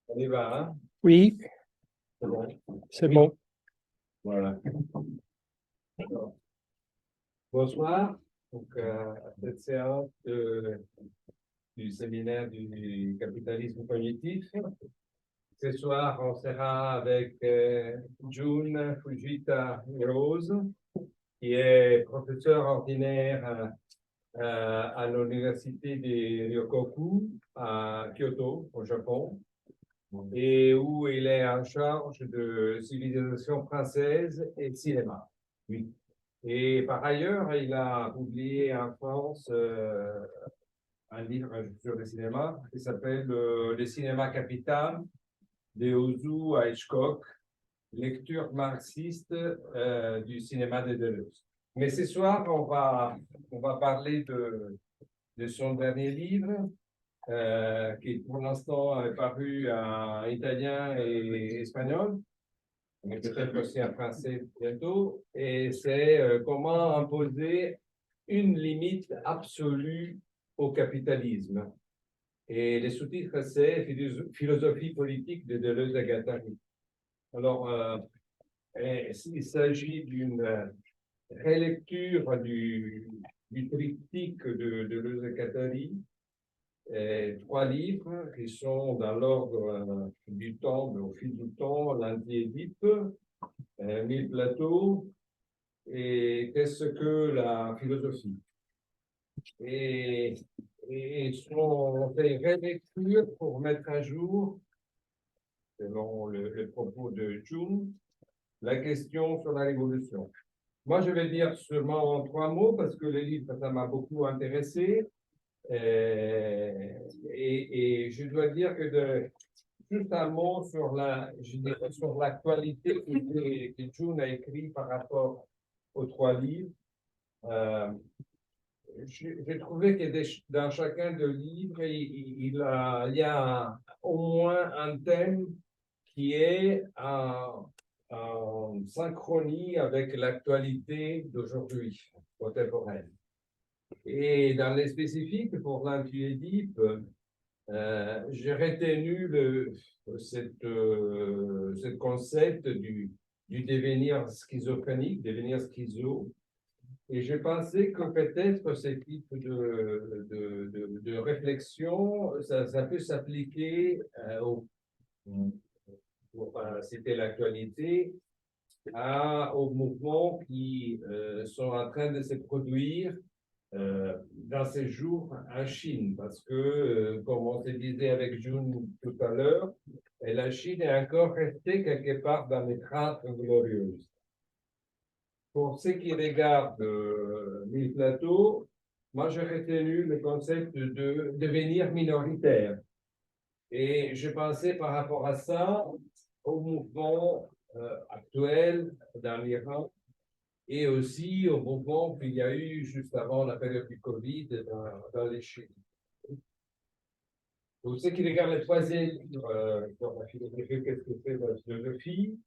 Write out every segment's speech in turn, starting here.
On y va, hein? Oui, C'est bon. c'est Oui. bon. Voilà. Alors, bonsoir. Donc, à cette séance du séminaire du capitalisme cognitif. Ce soir, on sera avec Jun Fujita Hirose, qui est professeur ordinaire à l'université de Ryokoku à Kyoto, au Japon, et où il est en charge de civilisation française et cinéma. Oui. Et par ailleurs, il a publié en France un livre sur le cinéma qui s'appelle Le cinéma capital de Ozu à Hitchcock, lecture marxiste du cinéma de Deleuze. Mais ce soir, on va parler de son dernier livre, qui pour l'instant est paru en italien et espagnol, mais peut-être aussi en français bientôt, et c'est comment imposer une limite absolue au capitalisme. Et les sous-titres, c'est Philosophie politique de Deleuze et Guattari. Alors, il s'agit d'une relecture du triptyque de Deleuze et Guattari, 3 livres qui sont dans l'ordre du temps, au fil du temps, l'anti-Édipe, 1000 plateaux, et qu'est-ce que la philosophie. Et on fait une relecture pour mettre à jour, selon le propos de Jung, la question sur la révolution. Moi, je vais dire seulement 3 mots parce que le livre, ça m'a beaucoup intéressé. Et je dois dire que juste un mot sur sur l'actualité que June a écrit par rapport aux 3 livres. J'ai trouvé que dans chacun des livres, il y a au moins un thème qui est en synchronie avec l'actualité d'aujourd'hui, contemporaine. Et dans les spécifiques, pour l'anti-Édipe, j'ai retenu ce concept du devenir schizophrénique, devenir schizo, et j'ai pensé que peut-être ce type de réflexion, ça peut s'appliquer c'était l'actualité, aux mouvements qui sont en train de se produire dans ces jours en Chine, parce que, comme on se disait avec June tout à l'heure, la Chine est encore restée quelque part dans les Trente Glorieuses. Pour ce qui regarde les plateaux, moi j'ai retenu le concept de devenir minoritaire. Et je pensais par rapport à ça au mouvement actuel dans l'Iran et aussi au mouvement qu'il y a eu juste avant la période du Covid dans les Chines. Pour ceux qui regardent le 3e livre sur la philosophie, qu'est-ce que c'est la philosophie,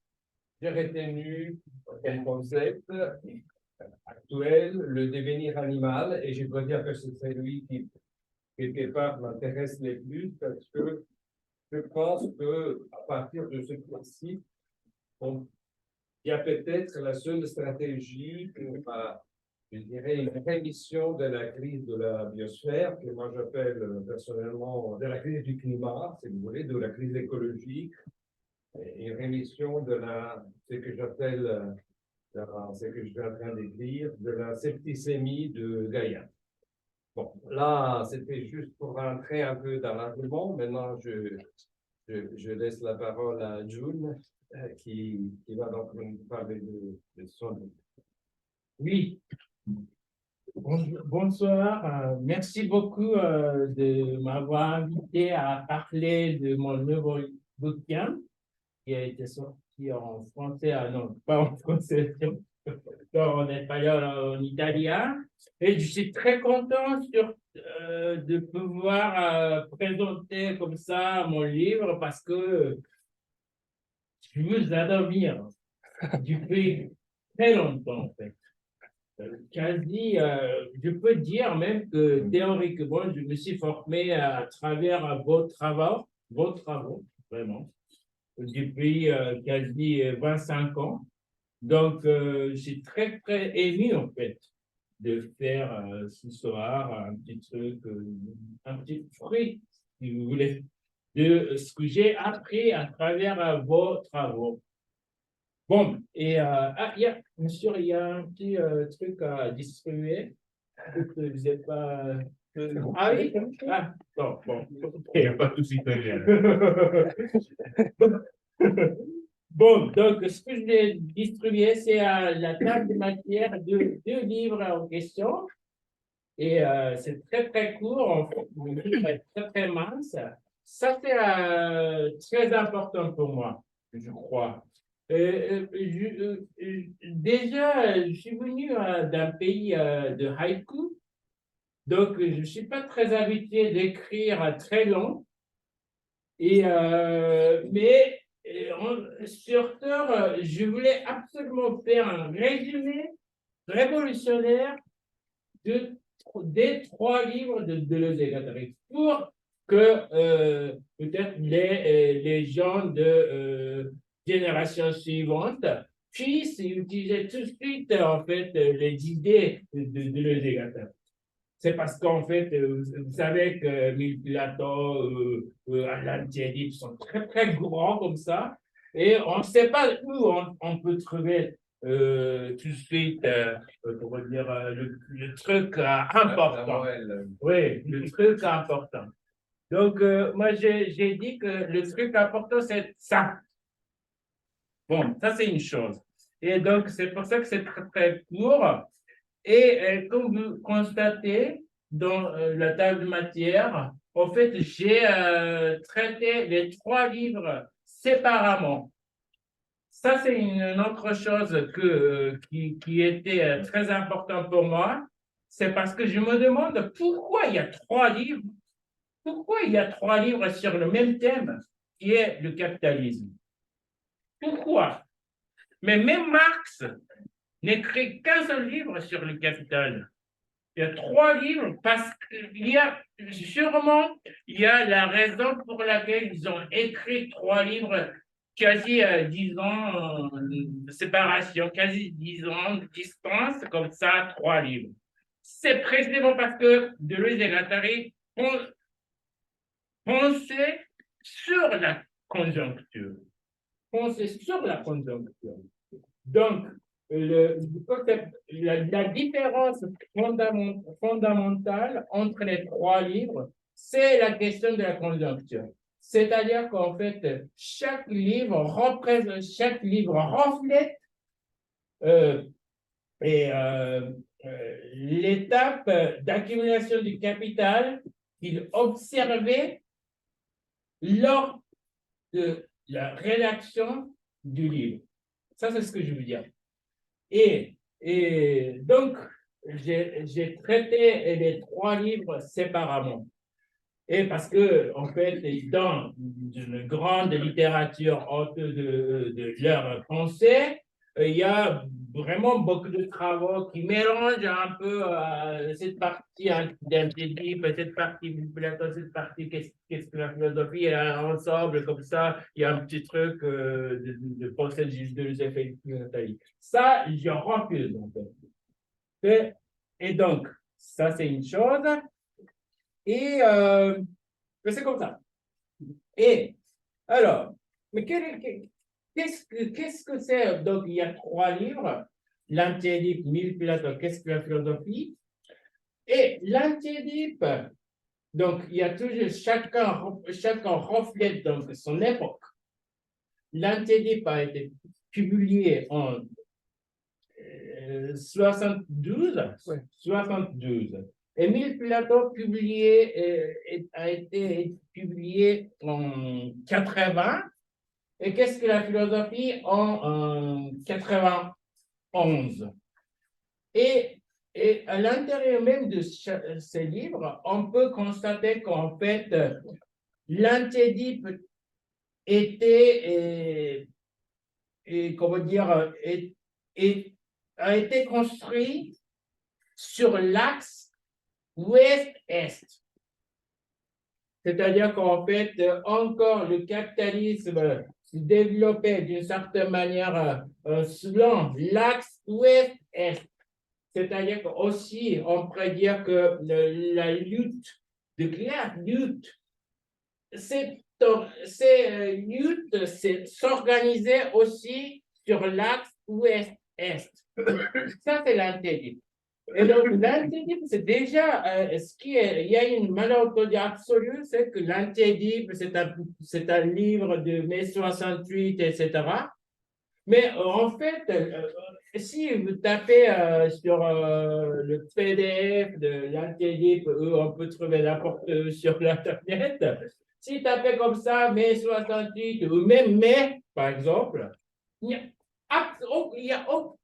j'ai retenu un concept actuel, le devenir animal, et je dois dire que c'est celui qui, quelque part, m'intéresse le plus parce que je pense qu'à partir de ce principe, il y a peut-être la seule stratégie pour, je dirais, une rémission de la crise de la biosphère, que moi j'appelle personnellement de la crise du climat, si vous voulez, de la crise écologique, et une rémission de ce que j'appelle, ce que je suis en train d'écrire, de la septicémie de Gaïa. Bon, là, c'était juste pour rentrer un peu dans l'argument. Maintenant, je laisse la parole à June, qui va donc nous parler de son livre. Oui, bonsoir. Merci beaucoup de m'avoir invité à parler de mon nouveau bouquin qui a été sorti en français, non, pas en français, en espagnol, en italien. Et je suis très content de pouvoir présenter comme ça mon livre parce que je vous admire depuis très longtemps, en fait. Quasi, je peux dire même que théoriquement, je me suis formé à travers vos travaux, vraiment, depuis quasi 25 ans. Donc, j'ai très, très ému, en fait, de faire ce soir un petit truc, un petit fruit, si vous voulez, de ce que j'ai appris à travers vos travaux. Bon, et monsieur, il y a un petit truc à distribuer. Que vous n'êtes pas. Ah oui? Ah, bon. Il n'y a pas de souci. Bon, donc ce que je vais distribuer, c'est la table de matière de 2 livres en question. Et c'est très, très court, le livre est très, très mince. Ça, c'est très important pour moi, je crois. Déjà, je suis venu d'un pays de haïku, donc je ne suis pas très habitué d'écrire très long. Mais sur Terre, je voulais absolument faire un résumé révolutionnaire des 3 livres de Deleuze et Guattari pour que peut-être les gens de génération suivante puissent utiliser tout de suite en fait les idées de Deleuze et Guattari. C'est parce qu'en fait, vous savez que Platon, Alan Thierry sont très, très grands comme ça. Et on ne sait pas où on peut trouver tout de suite, comment dire, le truc important. Oui, le truc important. Donc, moi, j'ai dit que le truc important, c'est ça. Bon, ça, c'est une chose. Et donc, c'est pour ça que c'est très, très court. Et comme vous constatez dans la table de matière, en fait, j'ai traité les 3 livres séparément. Ça, c'est une autre chose qui était très importante pour moi. C'est parce que je me demande pourquoi il y a 3 livres, pourquoi il y a 3 livres sur le même thème qui est le capitalisme. Pourquoi? Mais même Marx n'écrit qu'un seul livre sur le capital. Il y a 3 livres parce qu'il y a sûrement la raison pour laquelle ils ont écrit 3 livres quasi 10 ans de séparation, quasi 10 ans de distance, comme ça, 3 livres. C'est précisément parce que Deleuze et Guattari pensaient sur la conjoncture. Pensaient sur la conjoncture. Donc, la différence fondamentale entre les 3 livres, c'est la question de la conjoncture. C'est-à-dire qu'en fait, chaque livre reflète l'étape d'accumulation du capital qu'il observait lors de la rédaction du livre. Ça, c'est ce que je veux dire. Et donc, j'ai traité les 3 livres séparément. Et parce que, en fait, dans une grande littérature haute de leur pensée, il y a vraiment beaucoup de travaux qui mélangent un peu cette partie d'un livre, cette partie du Platon, cette partie qu'est-ce que la philosophie, et ensemble, comme ça, il y a un petit truc de pensée de l'effet Nathalie. Ça, je refuse, en fait. Et donc, ça, c'est une chose. Et c'est comme ça. Et alors, mais qu'est-ce que c'est? Donc, il y a 3 livres. L'Antiédipe, Mille Platon, qu'est-ce que la philosophie? Et l'Antiédipe, donc, il y a toujours chacun reflète donc son époque. L'Antiédipe a été publié en 72. Émile Platon a été publié en 80. Et qu'est-ce que la philosophie en 91? Et à l'intérieur même de ces livres, on peut constater qu'en fait, l'Antiédipe était, comment dire, a été construit sur l'axe ouest-est. C'est-à-dire qu'en fait, encore le capitalisme se développait d'une certaine manière selon l'axe ouest-est. C'est-à-dire qu'aussi, on pourrait dire que la lutte, de classe lutte, lutte s'organisait aussi sur l'axe ouest-est. Ça, c'est l'antédip. Et donc, l'antédip, c'est déjà ce qui est. Il y a une malentendu absolue, c'est que l'antédip, c'est un livre de mai 68, etc. Mais en fait, si vous tapez sur le PDF de l'antédip, on peut trouver n'importe où sur l'Internet. Si vous tapez comme ça, mai 68 ou même mai, par exemple, il y a,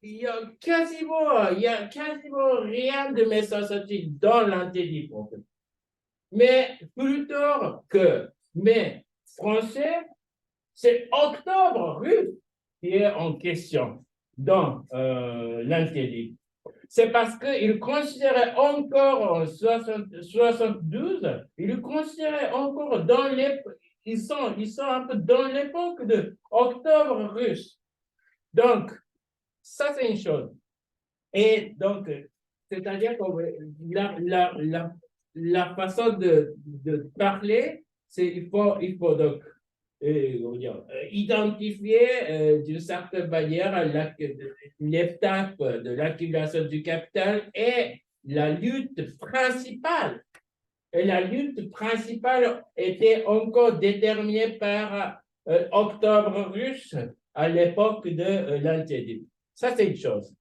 il y a quasiment rien de mai 68 dans l'antédip, en fait. Mais plutôt que mai français, c'est octobre russe qui est en question dans l'antédip. C'est parce qu'il considérait encore en 72, il considérait encore dans l'époque, ils sont un peu dans l'époque de octobre russe. Donc, ça c'est une chose. Et donc, c'est-à-dire que la façon de parler, c'est il faut donc identifier d'une certaine manière l'étape de l'accumulation du capital et la lutte principale. Et la lutte principale était encore déterminée par Octobre russe à l'époque de l'antédip. Ça, c'est une chose.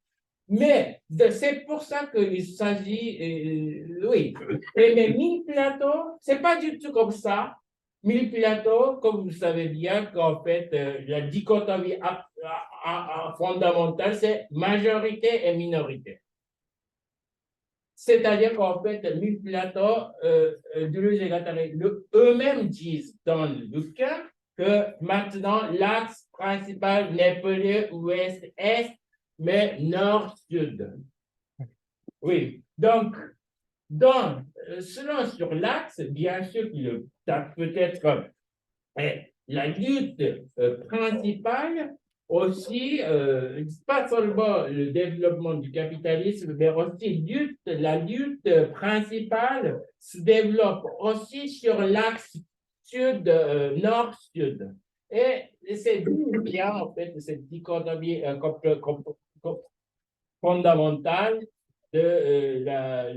Mais c'est pour ça qu'il s'agit, oui. Mais Mille Plateau, ce n'est pas du tout comme ça. Mille Plateau, comme vous savez bien, qu'en fait, la dichotomie fondamentale, c'est majorité et minorité. C'est-à-dire qu'en fait, Mille Plateau, Deleuze et Guattari, eux-mêmes disent dans le bouquin que maintenant, l'axe principal n'est plus ouest-est, mais nord-sud. Oui, donc, selon sur l'axe, bien sûr, peut-être la lutte principale aussi, pas seulement le développement du capitalisme, mais aussi la lutte principale se développe aussi sur l'axe nord-sud. Et c'est d'où vient en fait cette dichotomie fondamentale de la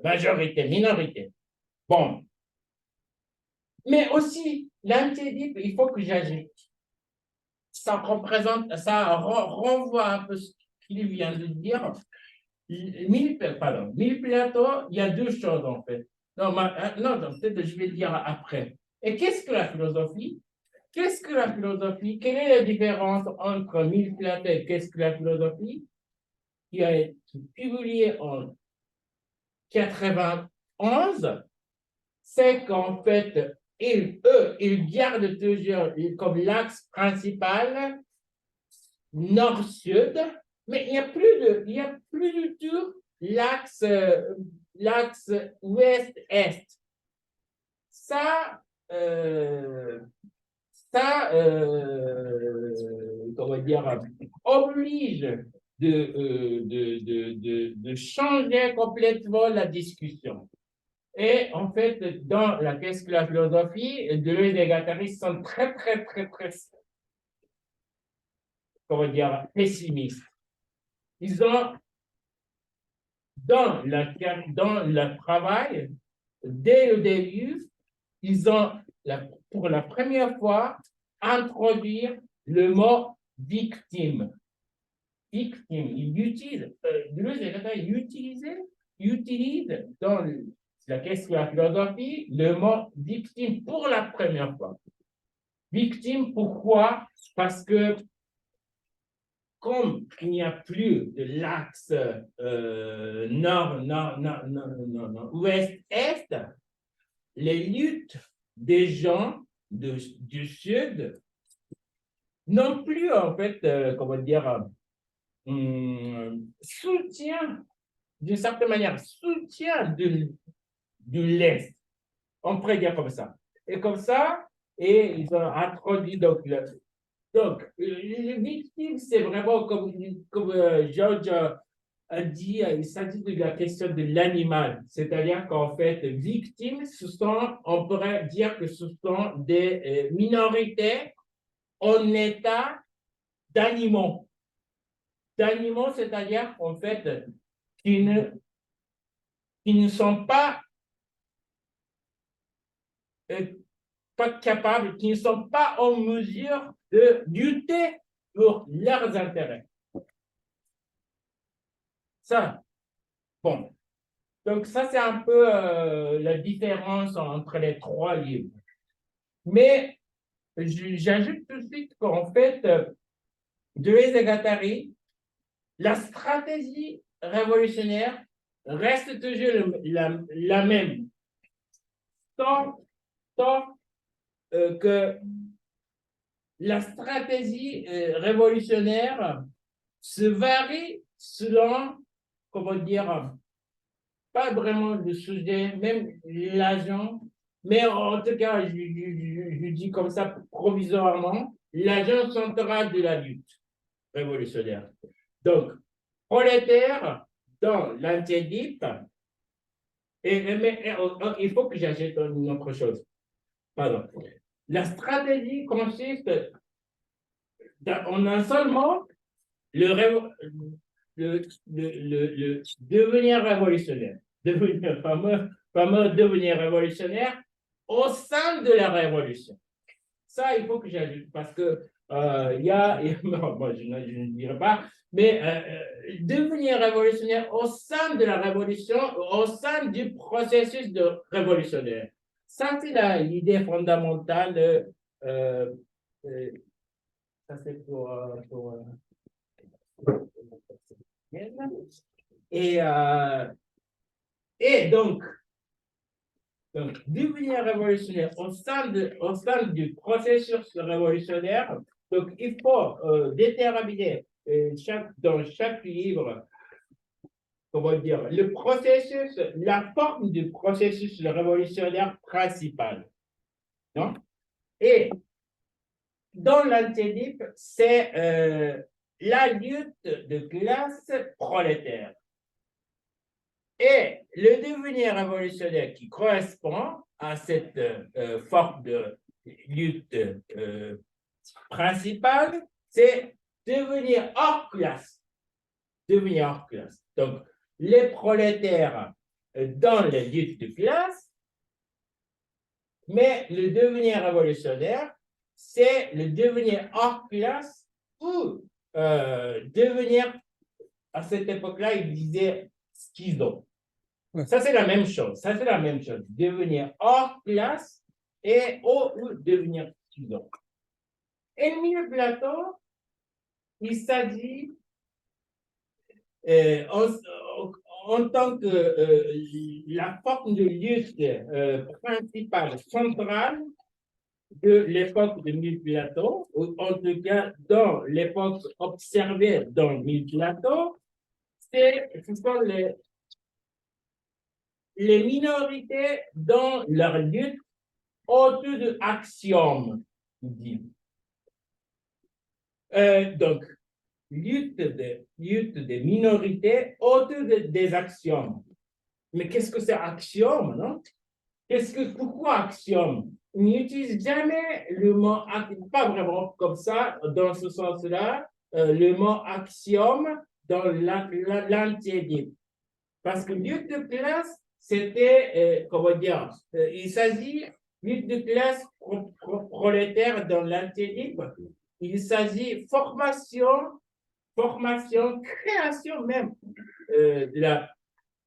majorité-minorité. Bon. Mais aussi, l'antédip, il faut que j'ajoute. Ça renvoie un peu ce qu'il vient de dire. Mille Plateau, il y a deux choses en fait. Non, peut-être je vais le dire après. Et qu'est-ce que la philosophie? Qu'est-ce que la philosophie? Quelle est la différence entre Mille Plateau et qu'est-ce que la philosophie? Qui a été publié en 91, c'est qu'en fait, ils gardent toujours comme l'axe principal nord-sud, mais il n'y a plus du tout l'axe ouest-est. Ça, comment dire, oblige de changer complètement la discussion. Et en fait, dans la qu'est-ce que la philosophie, Deleuze et Guattari sont très, comment dire, pessimistes. Ils ont, dans le travail, dès le début, ils ont, pour la première fois, introduit le mot victime. Victime, ils utilisent, Deleuze et Guattari utilisent dans la question de la philosophie le mot victime pour la première fois. Victime, pourquoi? Parce que comme il n'y a plus de l'axe ouest-est, les luttes des gens du sud n'ont plus, en fait, comment dire, soutien, d'une certaine manière, soutien de l'Est. On pourrait dire comme ça. Et comme ça, et ils ont introduit donc les victimes, c'est vraiment comme George a dit, il s'agit de la question de l'animal. C'est-à-dire qu'en fait, victimes, on pourrait dire que ce sont des minorités en état d'animaux. D'animaux, c'est-à-dire en fait, qui ne sont pas capables, qui ne sont pas en mesure de lutter pour leurs intérêts. Ça, bon. Donc, ça, c'est un peu la différence entre les trois livres. Mais j'ajoute tout de suite qu'en fait, Deleuze et Guattari, la stratégie révolutionnaire reste toujours la même, tant que la stratégie révolutionnaire se varie selon, comment dire, pas vraiment le sujet, même l'agent, mais en tout cas, je dis comme ça provisoirement, l'agent central de la lutte révolutionnaire. Donc, prolétaire dans l'anti-édipe, mais il faut que j'ajoute une autre chose. Pardon. La stratégie consiste en un seul mot, le devenir révolutionnaire, fameux devenir révolutionnaire au sein de la révolution. Ça, il faut que j'ajoute parce que il y a, moi je ne dirais pas, mais devenir révolutionnaire au sein de la révolution, au sein du processus de révolutionnaire. Ça, c'est l'idée fondamentale. Euh, ça, c'est et, euh, et donc, devenir révolutionnaire au sein du processus révolutionnaire, donc il faut déterminer dans chaque livre, comment dire, le processus, la forme du processus révolutionnaire principal. Non? Et dans l'anti-édipe, c'est la lutte de classe prolétaire. Et le devenir révolutionnaire qui correspond à cette forme de lutte principale, c'est devenir hors classe. Devenir hors classe. Donc, les prolétaires dans les luttes de classe, mais le devenir révolutionnaire, c'est le devenir hors classe ou devenir, à cette époque-là, il disait schizo. Ça, c'est la même chose. Ça, c'est la même chose. Devenir hors classe ou devenir schizo. Émile Platon, il s'agit en tant que la forme de lutte principale, centrale de l'époque de Émile Platon, ou en tout cas dans l'époque observée dans Émile Platon, ce sont les minorités dans leur lutte autour de axiomes. Donc, lutte des minorités autour des axiomes. Mais qu'est-ce que c'est axiome, non? Pourquoi axiome? On n'utilise jamais le mot, pas vraiment comme ça, dans ce sens-là, le mot axiome dans l'anti-édipe. Parce que lutte de classe, c'était, comment dire, il s'agit lutte de classe prolétaire dans l'anti-édipe. Il s'agit formation, création même de la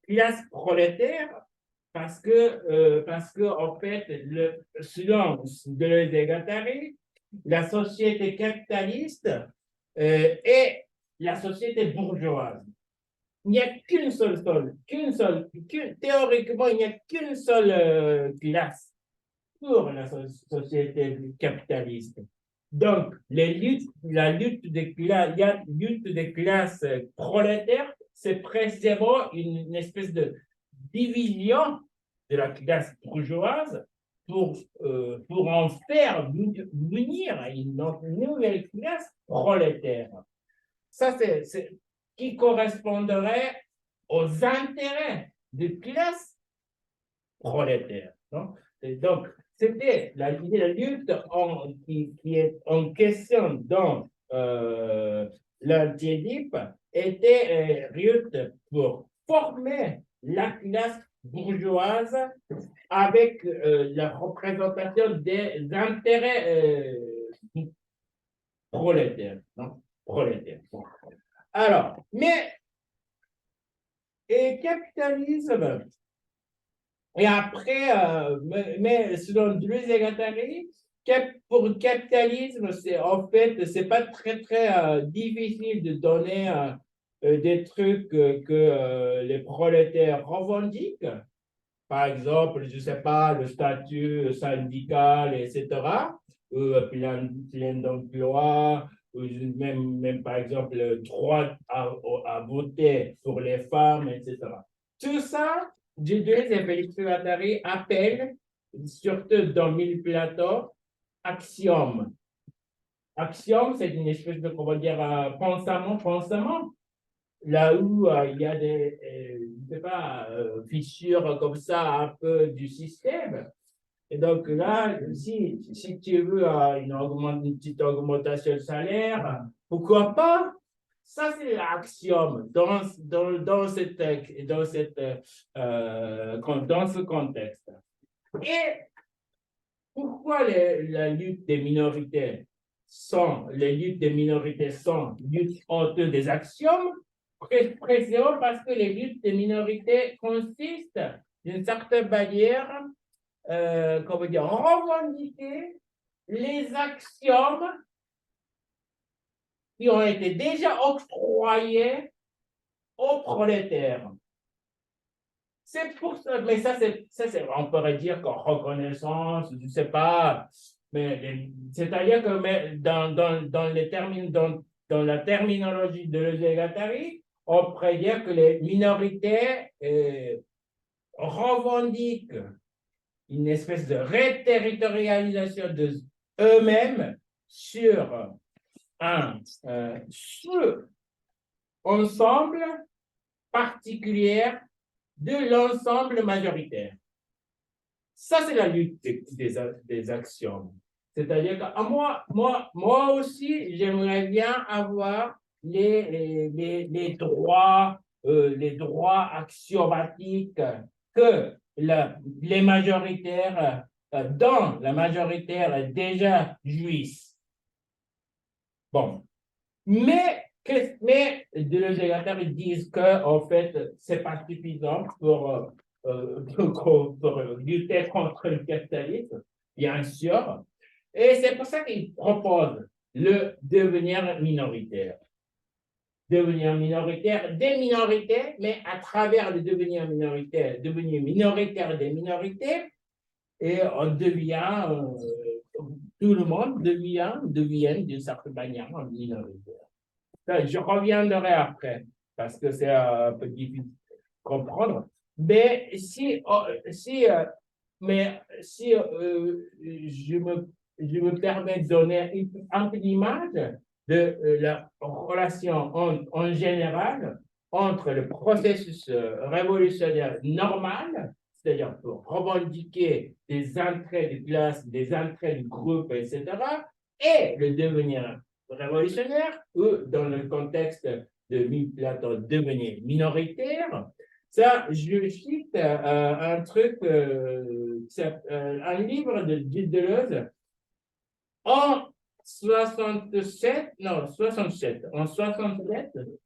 classe prolétaire, parce que en fait, selon Deleuze et Guattari, la société capitaliste est la société bourgeoise. Il n'y a théoriquement, il n'y a qu'une seule classe pour la société capitaliste. Donc, la lutte des classes prolétaires, c'est précisément une espèce de division de la classe bourgeoise pour en faire venir une nouvelle classe prolétaire. Ça, c'est qui correspondrait aux intérêts de classe prolétaire. Non? Et donc, c'était la lutte qui est en question dans l'anti-Édipe était lutte pour former la classe bourgeoise avec la représentation des intérêts prolétaires. Non? Prolétaires. Bon. Alors, et capitalisme, et après, mais selon Deleuze et Guattari, pour le capitalisme, c'est en fait, c'est pas très difficile de donner des trucs que les prolétaires revendiquent. Par exemple, je sais pas, le statut syndical, etc., plein d'emploi, même par exemple le droit à voter pour les femmes, etc. Tout ça, Deleuze et Félix Guattari appellent, surtout dans Mille Platon, axiome. Axiome, c'est une espèce de, comment dire, pensament, là où il y a des, je sais pas, fissures comme ça un peu du système. Et donc là, si tu veux une petite augmentation de salaire, pourquoi pas? Ça, c'est l'axiome dans ce contexte. Et pourquoi les luttes des minorités les luttes des minorités sont luttes honteuses des axiomes? Précisément parce que les luttes des minorités consistent d'une certaine manière, comment dire, revendiquer les axiomes qui ont été déjà octroyés aux prolétaires. C'est pour ça, mais ça, on pourrait dire qu'en reconnaissance, je ne sais pas, mais c'est-à-dire que dans la terminologie de Deleuze et Guattari, on pourrait dire que les minorités revendiquent une espèce de réterritorialisation de eux-mêmes sur un ensemble particulier de l'ensemble majoritaire. Ça, c'est la lutte des axiomes. C'est-à-dire que moi aussi, j'aimerais bien avoir les droits axiomatiques que les majoritaires, dans la majoritaire déjà jouissent. Bon. Mais Deleuze et Guattari disent qu'en fait, ce n'est pas suffisant pour lutter contre le capitalisme, bien sûr. Et c'est pour ça qu'ils proposent le devenir minoritaire. Devenir minoritaire des minorités, mais à travers le devenir minoritaire des minorités, et on devient, tout le monde devient d'une certaine manière minoritaire. Je reviendrai après, parce que c'est un peu difficile de comprendre. Mais si je me permets de donner un peu d'image de la relation en général entre le processus révolutionnaire normal, c'est-à-dire pour revendiquer des entrées de classe, des entrées de groupe, etc., et le devenir révolutionnaire, ou dans le contexte de Platon, devenir minoritaire. Ça, je cite un truc, un livre de Gilles Deleuze en 67,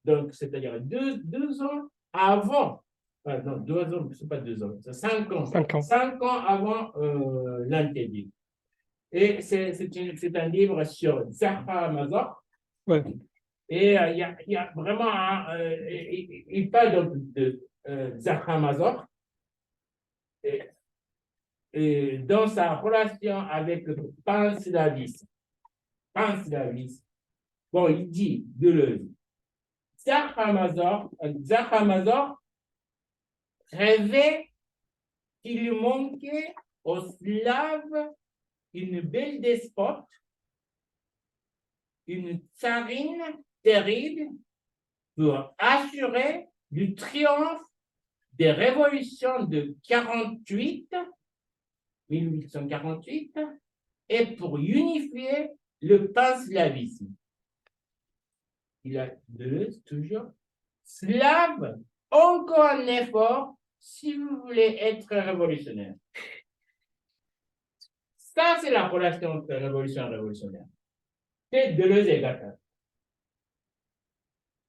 donc c'est-à-dire deux ans avant, non, 2 ans, c'est pas 2 ans, c'est 5 ans. 5 ans. 5 ans avant l'Antédique. Et c'est un livre sur Zahra Mazor. Ouais. Et il y a vraiment, il parle de Zahra Mazor et dans sa relation avec le panslavisme. Bon, il dit Deleuze, Zahra Mazor rêvait qu'il manquait aux Slaves une belle despote, une tsarine terrible pour assurer le triomphe des révolutions de 1848 et pour unifier le panslavisme. Il a Deleuze toujours. Slave, encore un effort si vous voulez être révolutionnaire. Ça, c'est la relation entre révolution et révolutionnaire. C'est Deleuze et Guattari.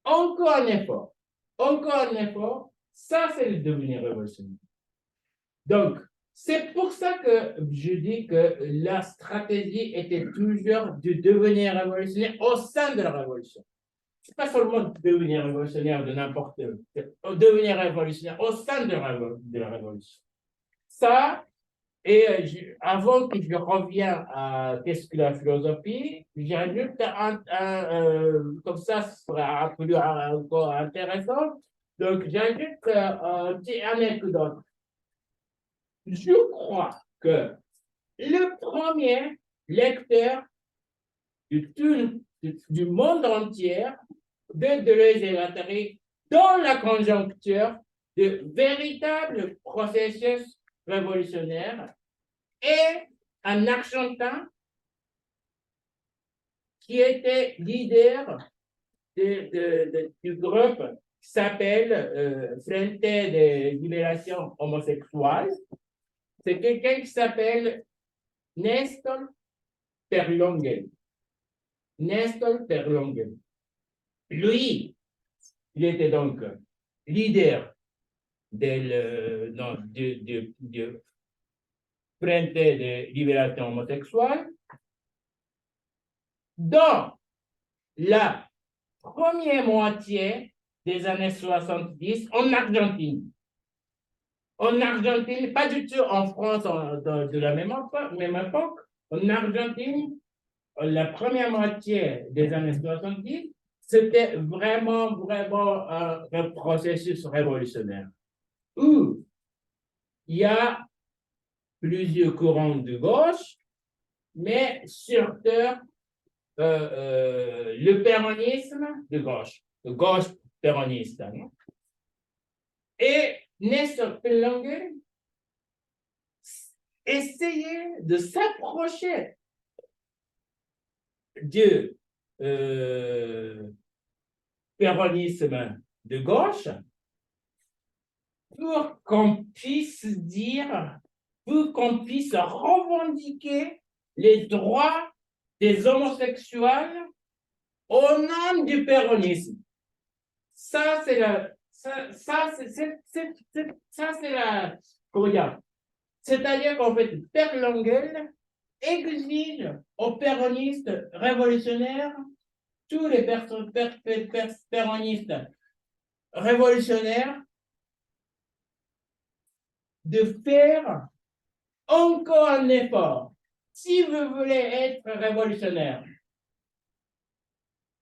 Encore un effort. Encore un effort. Ça, c'est le devenir révolutionnaire. Donc, c'est pour ça que je dis que la stratégie était toujours de devenir révolutionnaire au sein de la révolution. Ce n'est pas seulement devenir révolutionnaire de n'importe où, devenir révolutionnaire au sein de la révolution. Ça, et avant que je revienne à qu'est-ce que la philosophie, j'ajoute comme ça, ce sera un peu encore intéressant. Donc, j'ajoute une petite anecdote. Je crois que le premier lecteur du monde entier de Deleuze et Guattari dans la conjoncture de véritables processus révolutionnaires et un Argentin qui était leader du groupe qui s'appelle Frente de Libération Homosexuelle. C'est quelqu'un qui s'appelle Nestor Perlongen. Nestor Perlongen. Lui, il était donc leader du Frente de Libération Homosexuelle dans la première moitié des années 70 en Argentine. En Argentine, pas du tout en France de la même époque. En Argentine, la première moitié des années 70, c'était vraiment un processus révolutionnaire où il y a plusieurs courants de gauche, mais surtout le péronisme de gauche péroniste. Hein? Et Nestor Perlongen essayait de s'approcher du péronisme de gauche pour qu'on puisse dire, pour qu'on puisse revendiquer les droits des homosexuels au nom du péronisme. Ça, c'est la... Comment dire? C'est-à-dire qu'en fait, Perlongen exige aux péronistes révolutionnaires, tous les péronistes révolutionnaires, de faire encore un effort si vous voulez être révolutionnaire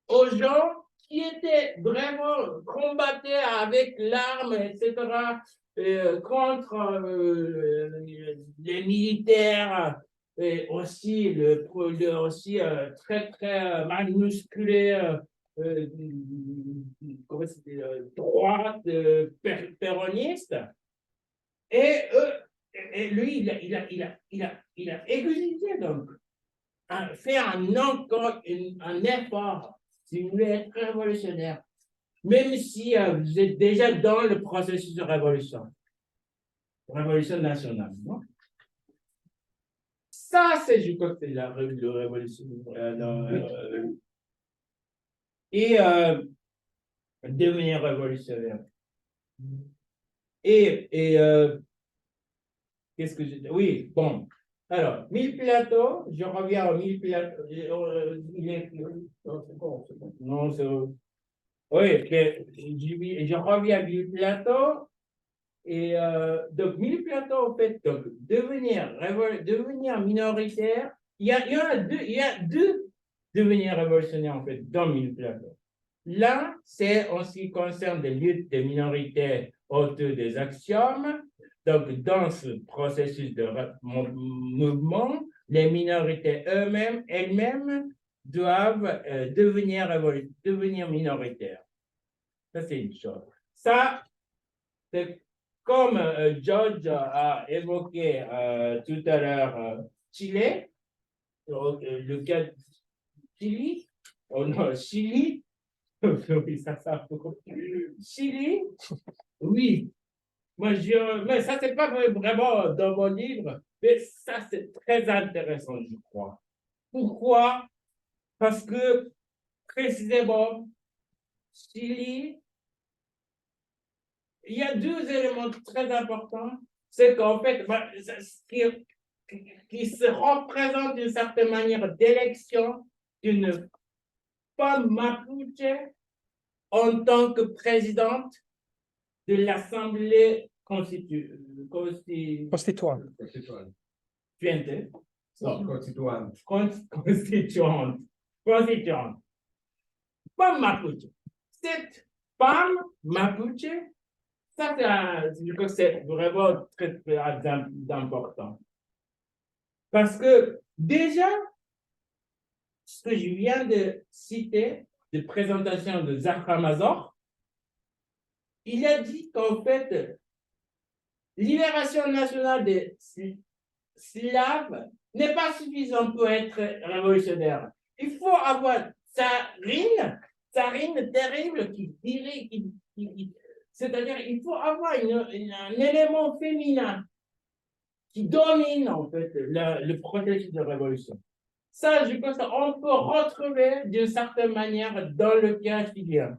aux gens qui étaient vraiment combattus avec l'arme, etc., contre les militaires, et aussi très mal musclé droite péroniste. Et lui, il a exigé donc fait un effort si vous voulez être révolutionnaire, même si vous êtes déjà dans le processus de révolution nationale. Non? Ça, je crois que c'est la révolution. Et devenir révolutionnaire. Qu'est-ce que j'ai dit? Oui, bon. Alors, Mille Plateaux, je reviens à Mille Plateaux. Non, c'est oui, je reviens à Mille Plateaux. Et donc, Mille Plateaux, en fait, donc, devenir minoritaire, il y a deux devenir révolutionnaires, en fait, dans Mille Plateaux. L'un, c'est en ce qui concerne les luttes des minorités autour des axiomes. Donc, dans ce processus de mouvement, les minorités elles-mêmes doivent devenir minoritaires. Ça, c'est une chose. Ça, c'est comme George a évoqué tout à l'heure Chili, le cas de Chili, oh non, Chili, oui, ça Chili, oui. Mais ça, c'est pas vraiment dans mon livre, mais ça, c'est très intéressant, je crois. Pourquoi? Parce que, précisément, Chili, il y a deux éléments très importants. C'est qu'en fait, ce qui se représente d'une certaine manière d'élection d'une femme mapuche en tant que présidente de l'Assemblée constituante. Constituante. Femme mapuche. Cette femme mapuche, ça, je crois que c'est vraiment très, très important. Parce que déjà, ce que je viens de citer, de présentation de Zahra Mazor, il a dit qu'en fait, libération nationale des Slaves n'est pas suffisant pour être révolutionnaire. Il faut avoir Tsarine terrible qui dirait, c'est-à-dire il faut avoir un élément féminin qui domine en fait le processus de révolution. Ça, je pense qu'on peut retrouver d'une certaine manière dans le cas chilien.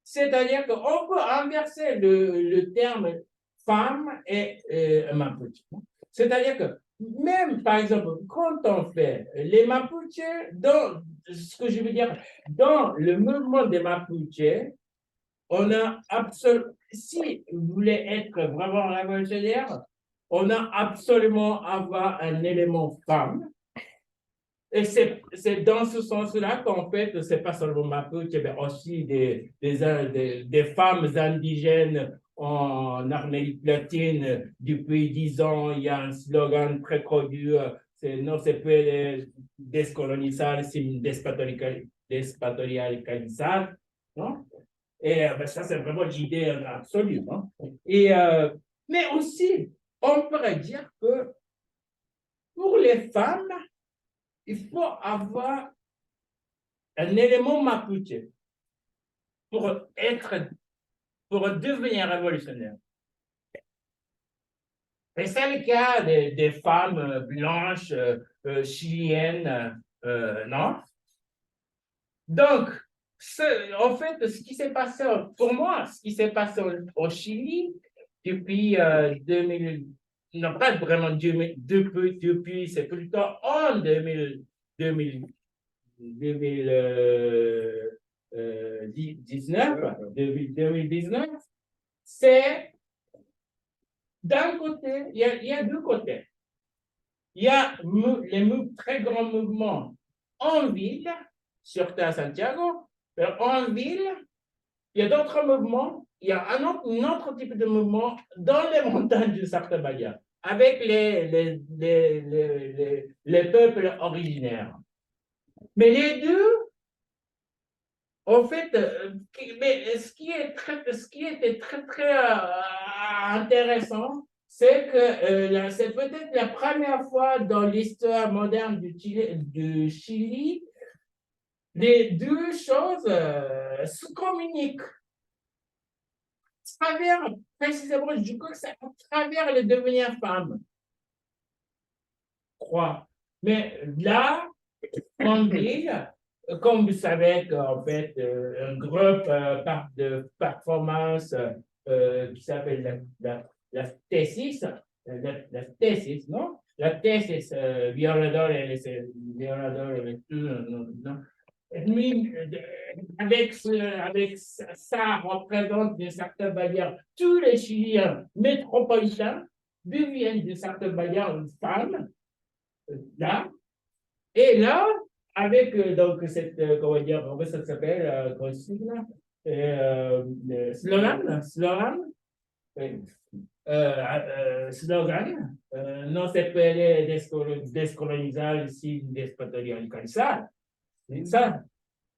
C'est-à-dire qu'on peut inverser le terme femme et mapuche. C'est-à-dire que même, par exemple, quand on fait les mapuches, dans ce que je veux dire, dans le mouvement des mapuches, on a absolument, si vous voulez être vraiment révolutionnaire, on a absolument avoir un élément femme. Et c'est dans ce sens-là qu'en fait, ce n'est pas seulement Mapuche, mais aussi des femmes indigènes en Amérique latine. Depuis 10 ans, il y a un slogan très connu, c'est non se puede descolonizar sin despatriarcalizar. Non? Et ça, c'est vraiment l'idée absolue. Non? Et, mais aussi, on pourrait dire que pour les femmes, il faut avoir un élément mapuche pour devenir révolutionnaire. Et c'est le cas des femmes blanches, chiliennes, non? Donc, en fait, ce qui s'est passé, pour moi, ce qui s'est passé au Chili depuis 2000, non pas vraiment depuis, c'est plutôt en 2019, c'est d'un côté, il y a deux côtés. Il y a les très grands mouvements en ville, surtout à Santiago, mais en ville, il y a d'autres mouvements, il y a un autre type de mouvement dans les montagnes d'une certaine manière, avec les peuples originaires. Mais les deux, en fait, mais ce qui était très, très intéressant, c'est que c'est peut-être la première fois dans l'histoire moderne du Chili, les deux choses se communiquent. Précisément, je crois que c'est à travers le devenir femme. Je crois. Mais là, en ville, comme vous savez qu'en fait, un groupe de performance qui s'appelle la thesis, non? La thesis violador non? Avec ça représente d'une certaine manière tous les Chiliens métropolitains deviennent d'une certaine manière une femme, là, et là, avec donc cette, comment dire, ça s'appelle, slogan, slogan, non seppelle descolonizzare, sì, despatriarcalizzare. Ça,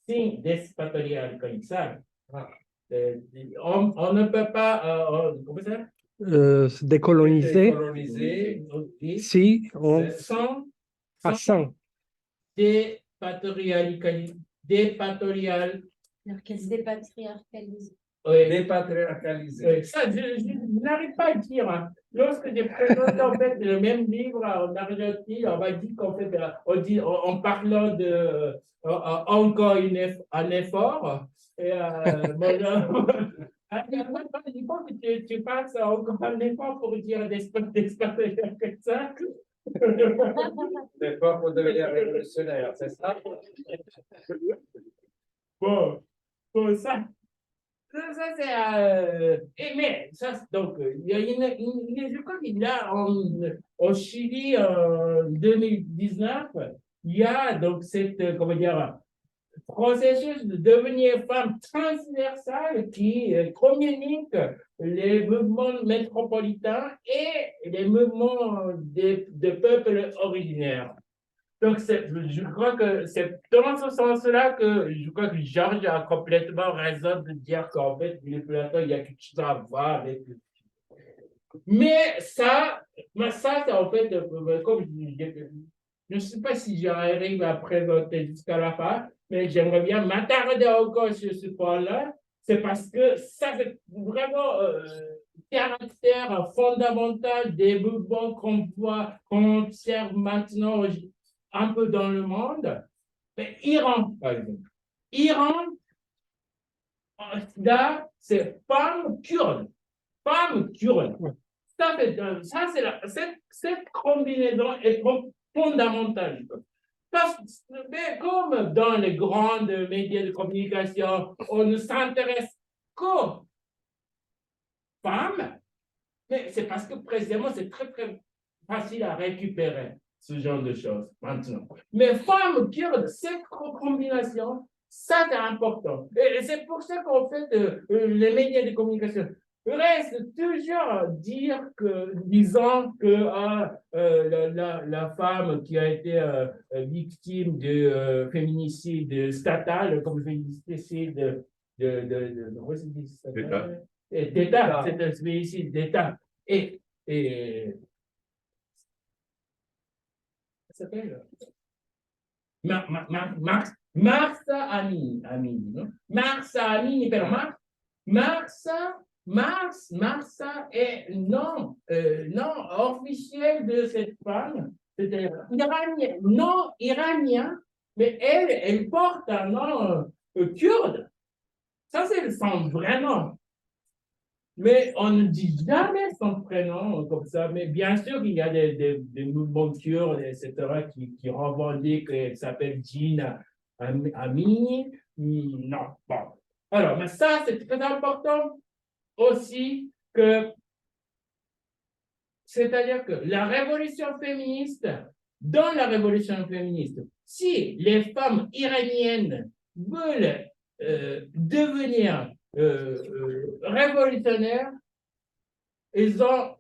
sì, despatriarcalizzare. Ah, On ne peut pas, comment ça? Se décoloniser, Décoloniser, ok, si on sans à 100. dépatrial, Alors qu'elle se dépatriarcalise. ouais. dépatriarcalisé. Ça, je n'arrive pas à dire. Hein. Lorsque j'ai présenté en fait le même livre en Argentine, on m'a dit qu'en fait, en parlant de encore un effort, et il faut que tu fasses encore un effort pour dire des comme ça. C'est pas pour devenir révolutionnaire, c'est ça? Bon, ça. Ça c'est. Mais ça, donc, il y a je crois qu'il y a au Chili en 2019, il y a donc cette, comment dire, processus de devenir femme transversale qui communique les mouvements métropolitains et les mouvements de peuples originaires. Donc, je crois que c'est dans ce sens-là que je crois que Georges a complètement raison de dire qu'en fait, il y a quelque chose à voir avec. Mais ça c'est en fait, comme je ne sais pas si j'arrive à présenter jusqu'à la fin, mais j'aimerais bien m'attarder encore sur ce point-là. C'est parce que ça, c'est vraiment caractère fondamental des mouvements qu'on voit, qu'on observe maintenant un peu dans le monde. Mais Iran, par exemple. Iran, là, c'est femme kurde. Femme kurde. Cette combinaison est fondamentale. Mais comme dans les grands médias de communication, on ne s'intéresse qu'aux femmes, mais c'est parce que précisément c'est très très facile à récupérer ce genre de choses maintenant. Mais femmes kurdes, cette combinaison, ça c'est important. Et c'est pour ça qu'en fait, les médias de communication restent toujours à dire que, disant que la femme qui a été victime de féminicide statal, comme féminicide d'État, c'est un féminicide d'État. Et ça s'appelle Marsa Amini, non? Marsa Amini, però Marsa est nom officiel de cette femme, c'est-à-dire non iranien, mais elle porte un nom kurde. Ça, c'est son vrai nom. Mais on ne dit jamais son prénom comme ça. Mais bien sûr, il y a des mouvements kurdes, etc., qui revendiquent qu'elle s'appelle Gina Amini. Non, bon. Alors, mais ça, c'est très important aussi que, c'est-à-dire que la révolution féministe, dans la révolution féministe, si les femmes iraniennes veulent devenir révolutionnaires, ils ont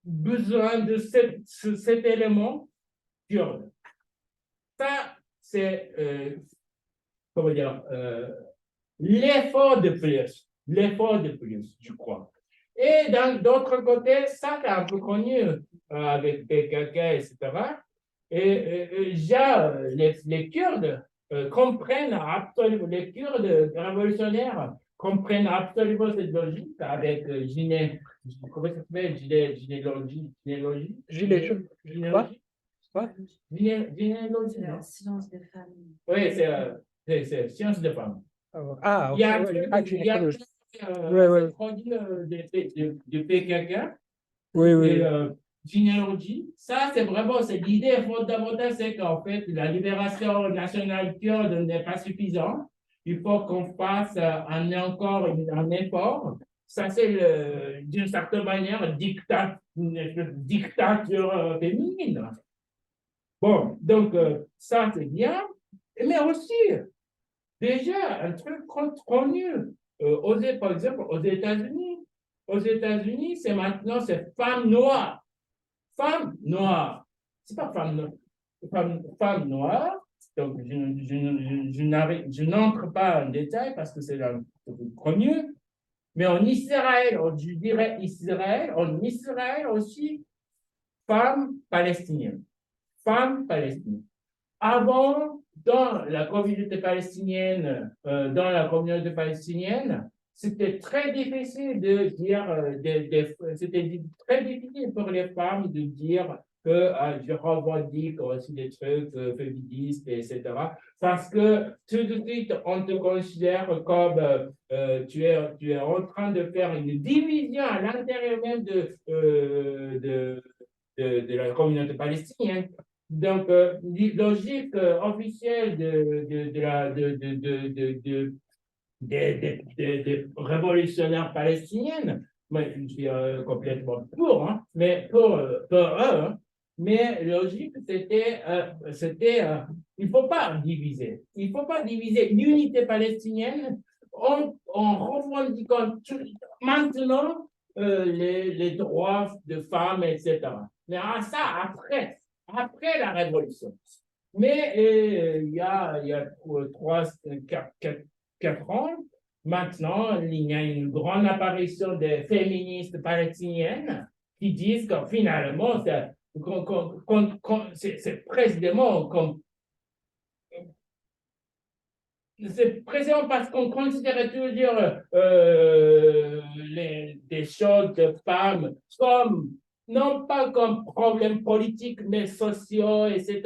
besoin de cet élément kurde. Ça, c'est, comment dire, l'effort de plus, je crois. Et dans d'autres côtés, ça, c'est un peu connu avec PKK, etc. Et les Kurdes comprennent absolument, les Kurdes révolutionnaires comprennent absolument cette logique avec comment ça s'appelle, généalogie. Gilet jaune. Généalogie. Quoi? Généalogie. Science de famille. Oui, c'est science de femme. Ah, Il y a un ok, truc, ouais, il y a un truc ouais. produit de PKK, Oui, oui. et généalogie. Ça, c'est vraiment, c'est l'idée fondamentale, c'est qu'en fait, la libération nationale kurde n'est pas suffisante. Il faut qu'on fasse encore un effort. Ça, c'est d'une certaine manière une dictature féminine. Bon, donc ça, c'est bien. Mais aussi, déjà, un truc connu, par exemple, aux États-Unis, aux États-Unis, c'est maintenant, c'est femme noire. Femme noire. C'est pas femme noire. Donc, je n'entre pas en détail parce que c'est encore mieux. Mais en Israël, je dirais Israël, en Israël aussi, femme palestinienne. Femme palestinienne. Avant, dans la communauté palestinienne, c'était très difficile de dire, c'était très difficile pour les femmes de dire que je revendique aussi des trucs féministes, etc. Parce que tout de suite, on te considère comme tu es en train de faire une division à l'intérieur même de la communauté palestinienne. Donc, logique officielle des révolutionnaires palestiniennes, moi, je suis complètement pour, hein, mais pour eux, hein, mais logique, c'était, il ne faut pas diviser. Il ne faut pas diviser l'unité palestinienne en revendiquant maintenant les droits de femmes, etc. Mais ça, après la Révolution. Mais il y a 4 ans, maintenant, il y a une grande apparition des féministes palestiniennes qui disent que finalement, c'est précisément comme c'est précisément parce qu'on considérait toujours des choses de femmes comme, non pas comme problèmes politiques, mais sociaux, etc.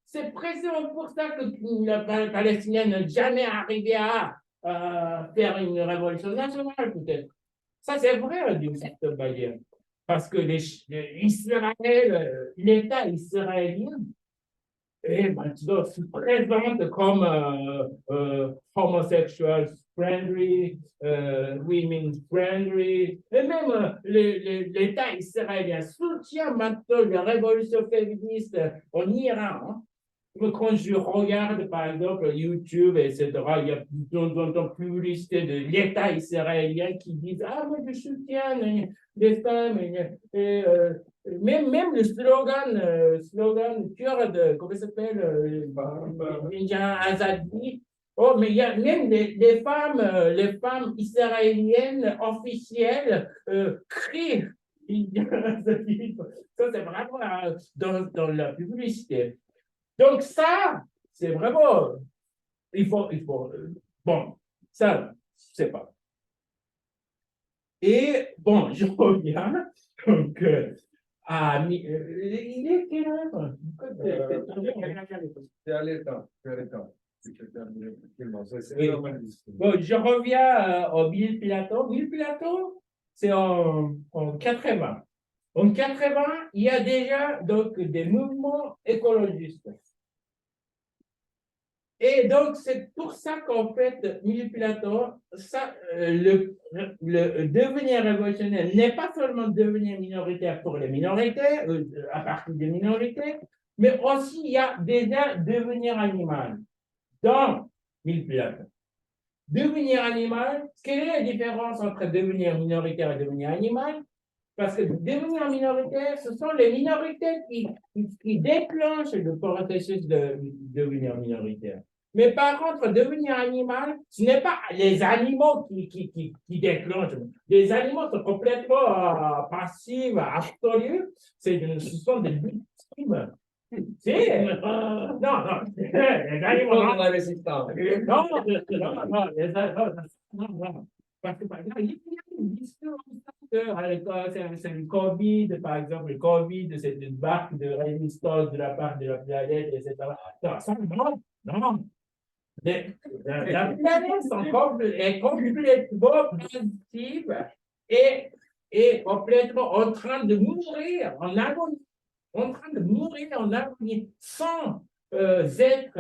C'est précisément pour ça que les Palestiniens n'ont jamais arrivé à faire une révolution nationale, peut-être. Ça, c'est vrai d'une certaine manière. Parce que l'État israélien et maintenant se présente comme homosexual friendly, women friendly, et même l'État israélien soutient maintenant la révolution féministe en Iran. Hein. Quand je regarde, par exemple, YouTube, etc., il y a dans publicité de l'État israélien qui disent « Ah, moi, je soutiens les femmes. » Même le slogan kurde, comment ça s'appelle Azadi. Oh, mais il y a même les femmes israéliennes officielles crient. Ça, c'est vraiment dans la publicité. Donc ça, c'est vraiment, il faut, bon, ça, je ne sais pas. Et bon, je reviens, donc, il est quelle heure? C'est à l'état. Bon, je reviens au Bill Plateau. Bill Plateau, c'est en 80. En 80, il y a déjà donc des mouvements écologistes. Et donc, c'est pour ça qu'en fait, Mille Platon, le devenir révolutionnaire n'est pas seulement devenir minoritaire pour les minorités, à partir des minorités, mais aussi il y a déjà devenir animal dans Mille Platon. Devenir animal, quelle est la différence entre devenir minoritaire et devenir animal? Parce que devenir minoritaire, ce sont les minorités qui déclenchent le processus de devenir minoritaire. Mais par contre, devenir animal, ce n'est pas les animaux qui déclenchent. Les animaux sont complètement passifs, absolus. Ce sont des victimes. Non, les animaux. Non, la résistance. Non. Parce que, par exemple, il y a une histoire c'est le COVID, par exemple, le COVID, c'est une barque de résistance de la part de la planète, etc. Non. La planète est complètement positive et complètement en train de mourir en agonie. Sans être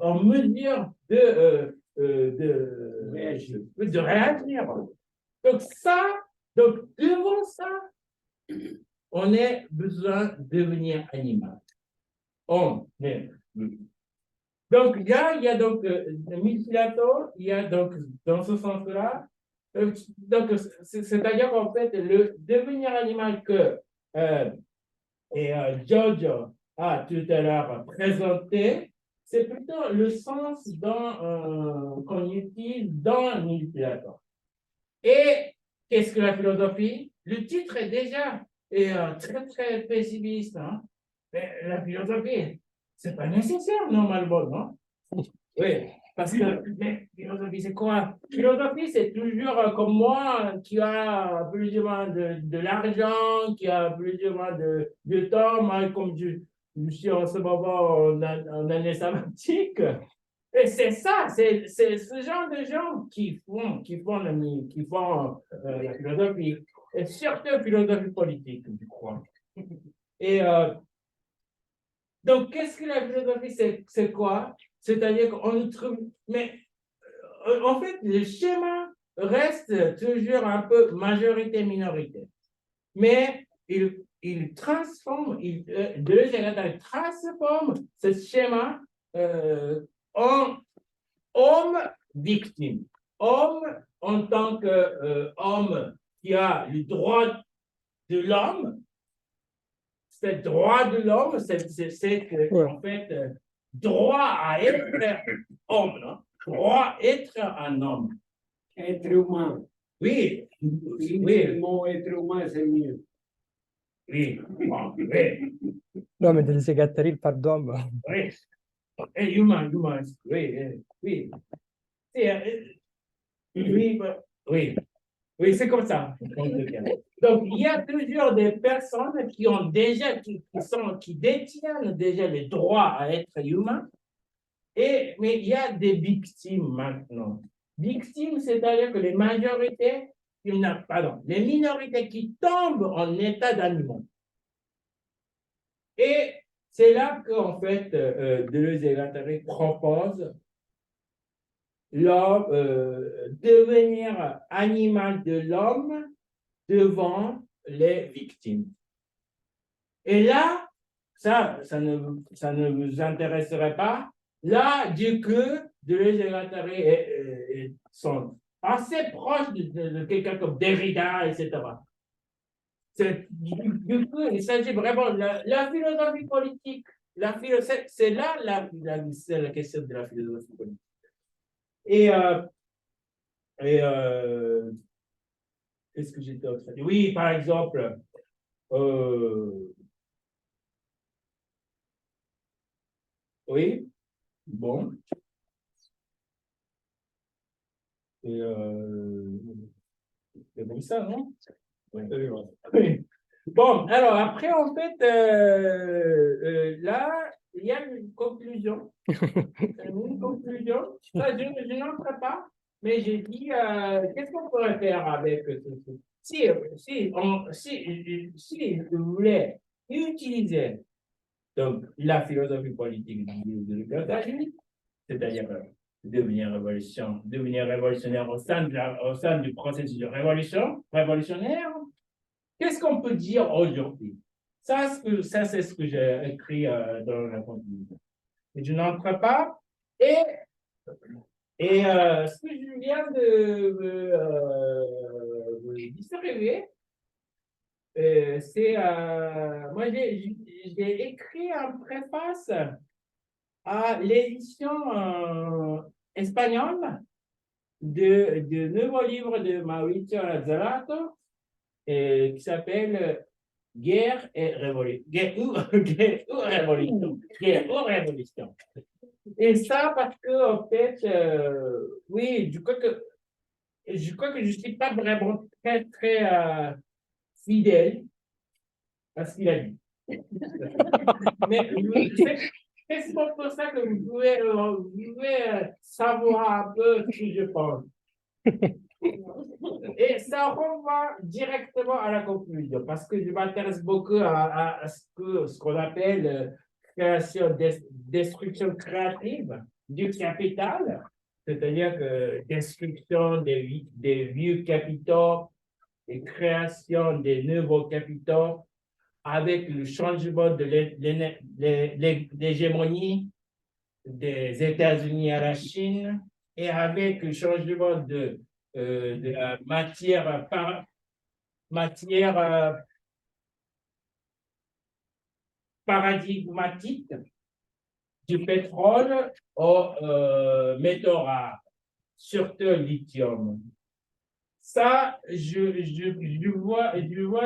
en mesure de réagir. Donc devant ça, on a besoin de devenir animal. Donc là, il y a donc Michelato, il y a donc dans ce sens-là, Donc, c'est-à-dire qu'en fait, le devenir animal que George a tout à l'heure présenté, c'est plutôt le sens qu'on utilise dans Platon. Et qu'est-ce que la philosophie? Le titre est déjà très, très pessimiste. Hein? Mais la philosophie, c'est pas nécessaire normalement, non? Oui, parce que mais, philosophie, c'est quoi? Philosophie, c'est toujours comme moi qui a plus ou moins de l'argent, qui a plus ou moins de temps, moi, comme je suis en ce moment en année sabbatique. Et c'est ça, c'est ce genre de gens qui font la philosophie, et surtout la philosophie politique, je crois. Et donc, qu'est-ce que la philosophie, c'est quoi? C'est-à-dire qu'on trouve, mais en fait, le schéma reste toujours un peu majorité-minorité. Mais il transforme, Deleuze transforme ce schéma en homme victime. Homme en tant qu'homme qui a le droit de l'homme. Ce droit de l'homme, c'est en fait droit à être homme, non? Droit être un homme. Être humain. Oui, oui. Le mot être humain, c'est mieux. Oui, bon, oui. No, mais Deleuze e Guattari parle d'homme. Oui. Et humain, oui, oui. Oui, oui. Oui, c'est comme ça. Donc, il y a toujours des personnes qui ont déjà, qui détiennent déjà le droit à être humain, mais il y a des victimes maintenant. Victimes, c'est-à-dire que les majorités, les minorités qui tombent en état d'animaux. Et c'est là qu'en fait, Deleuze et Guattari proposent l'homme, devenir animal de l'homme devant les victimes. Et là, ça ne vous intéresserait pas. Là, du coup, Deleuze et Guattari sont assez proches de quelqu'un comme Derrida, etc. Du coup, il s'agit vraiment de la philosophie politique. C'est là la question de la philosophie politique. Et qu'est-ce que j'étais en train de dire? Oui, par exemple, oui, bon. Et c'est comme ça, non? Oui. Oui. Bon, alors après, en fait, là, il y a une conclusion. Une conclusion. Ça, je n'entre pas, mais j'ai dit, qu'est-ce qu'on pourrait faire avec ceci? Si vous voulez utiliser donc, la philosophie politique de Guattari, c'est-à-dire devenir révolutionnaire au sein du processus de révolutionnaire, qu'est-ce qu'on peut dire aujourd'hui? Ça, c'est ce que j'ai écrit dans la conclusion. Et je n'entre pas. Et ce que je viens de vous distribuer, c'est, moi, j'ai écrit un préface à l'édition espagnole de nouveau livre de Mauricio Zarato qui s'appelle Guerre et Révolution. Guerre ou Révolution. Et ça parce que, en fait, oui, je crois que je ne suis pas vraiment très, très fidèle à ce qu'il a dit. Mais c'est pour ça que vous pouvez savoir un peu ce que je pense. Et ça renvoie directement à la conclusion, parce que je m'intéresse beaucoup à ce qu'on appelle destruction créative du capital, c'est-à-dire que destruction des vieux capitaux et création des nouveaux capitaux avec le changement de l'hégémonie des États-Unis à la Chine et avec le changement de de la matière paradigmatique du pétrole aux métaux rares, surtout le lithium. Ça, je vois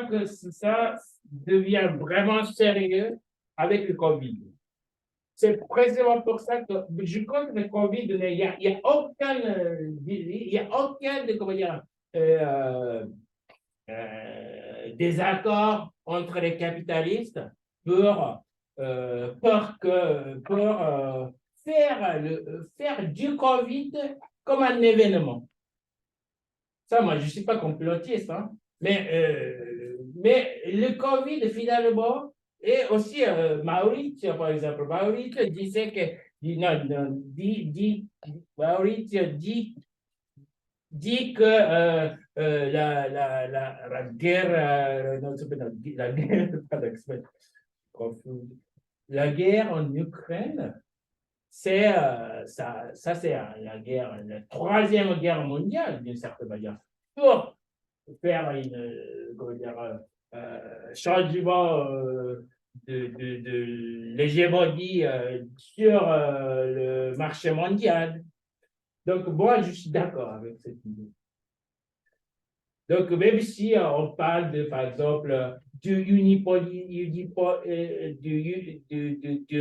que ça devient vraiment sérieux avec le Covid. C'est précisément pour ça que je crois que le Covid, il n'y a aucun, comment dire, désaccord entre les capitalistes pour faire du Covid comme un événement. Ça, moi, je ne suis pas complotiste, hein, mais le Covid, finalement, et aussi Maurizio, par exemple, Maurizio disait que, Maurizio dit que la guerre, non, la guerre, la guerre en Ukraine, c'est c'est la guerre, la troisième guerre mondiale, d'une certaine manière, pour faire comment dire, changement de l'hégémonie sur le marché mondial. Donc, moi, je suis d'accord avec cette idée. Donc, même si on parle de, par exemple, du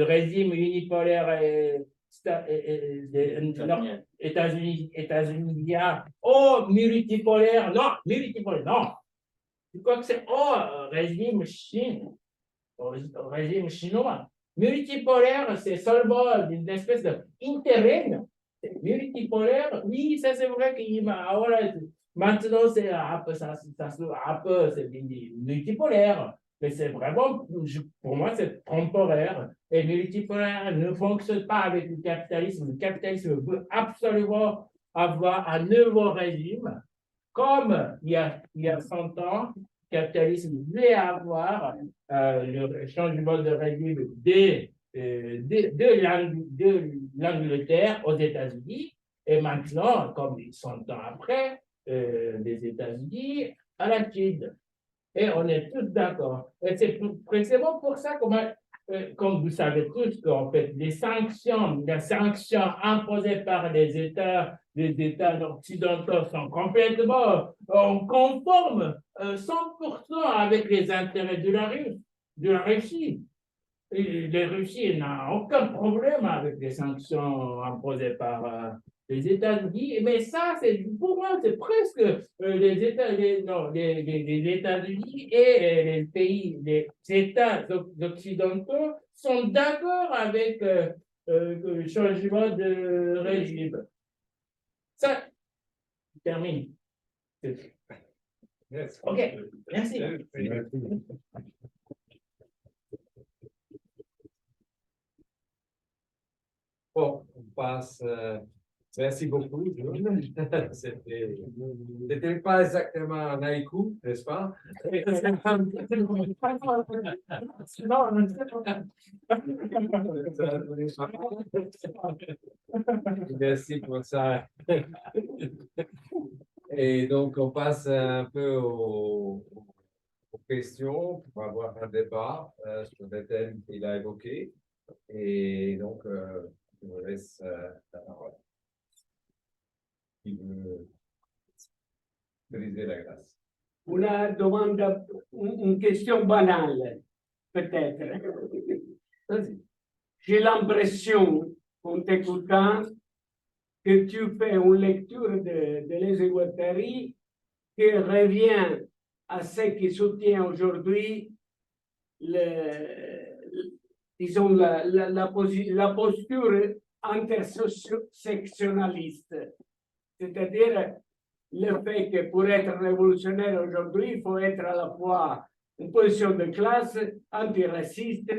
régime unipolaire États-Unis, multipolaire, non, je crois que c'est régime Chine, régime chinois. Multipolaire, c'est seulement une espèce d'intérim. Multipolaire, oui, ça c'est vrai qu'il m'a. Maintenant, c'est un peu, c'est multipolaire, mais c'est vraiment, pour moi, c'est temporaire. Et multipolaire ne fonctionne pas avec le capitalisme. Le capitalisme veut absolument avoir un nouveau régime, comme il y a 100 ans, le capitalisme voulait avoir le changement de régime de l'Angleterre aux États-Unis. Et maintenant, comme 100 ans après, des États-Unis à la Chine. Et on est tous d'accord. Et c'est précisément pour ça que, comme vous savez tous, qu'en fait, les sanctions imposées par les États occidentaux sont complètement conformes 100% avec les intérêts de la Russie. Et la Russie n'a aucun problème avec les sanctions imposées par les États-Unis, mais ça, pour moi, c'est presque les États-Unis et les pays, les États occidentaux sont d'accord avec le changement de régime. Ça, je termine. Yes. OK, merci. Bon, on passe. Merci beaucoup, John. C'était pas exactement un haïku, n'est-ce pas? Merci pour ça. Et donc, on passe un peu aux questions pour avoir un débat sur des thèmes qu'il a évoqués. Et donc, je vous laisse la parole. Qui veut briser la glace? Una domanda, une question banale, peut-être. Vas-y. J'ai l'impression, en t'écoutant, que tu fais une lecture de Les Guattari qui revient à ce qui soutient aujourd'hui disons, la posture intersectionnaliste. C'est-à-dire le fait que pour être révolutionnaire aujourd'hui, il faut être à la fois une position de classe, antiraciste,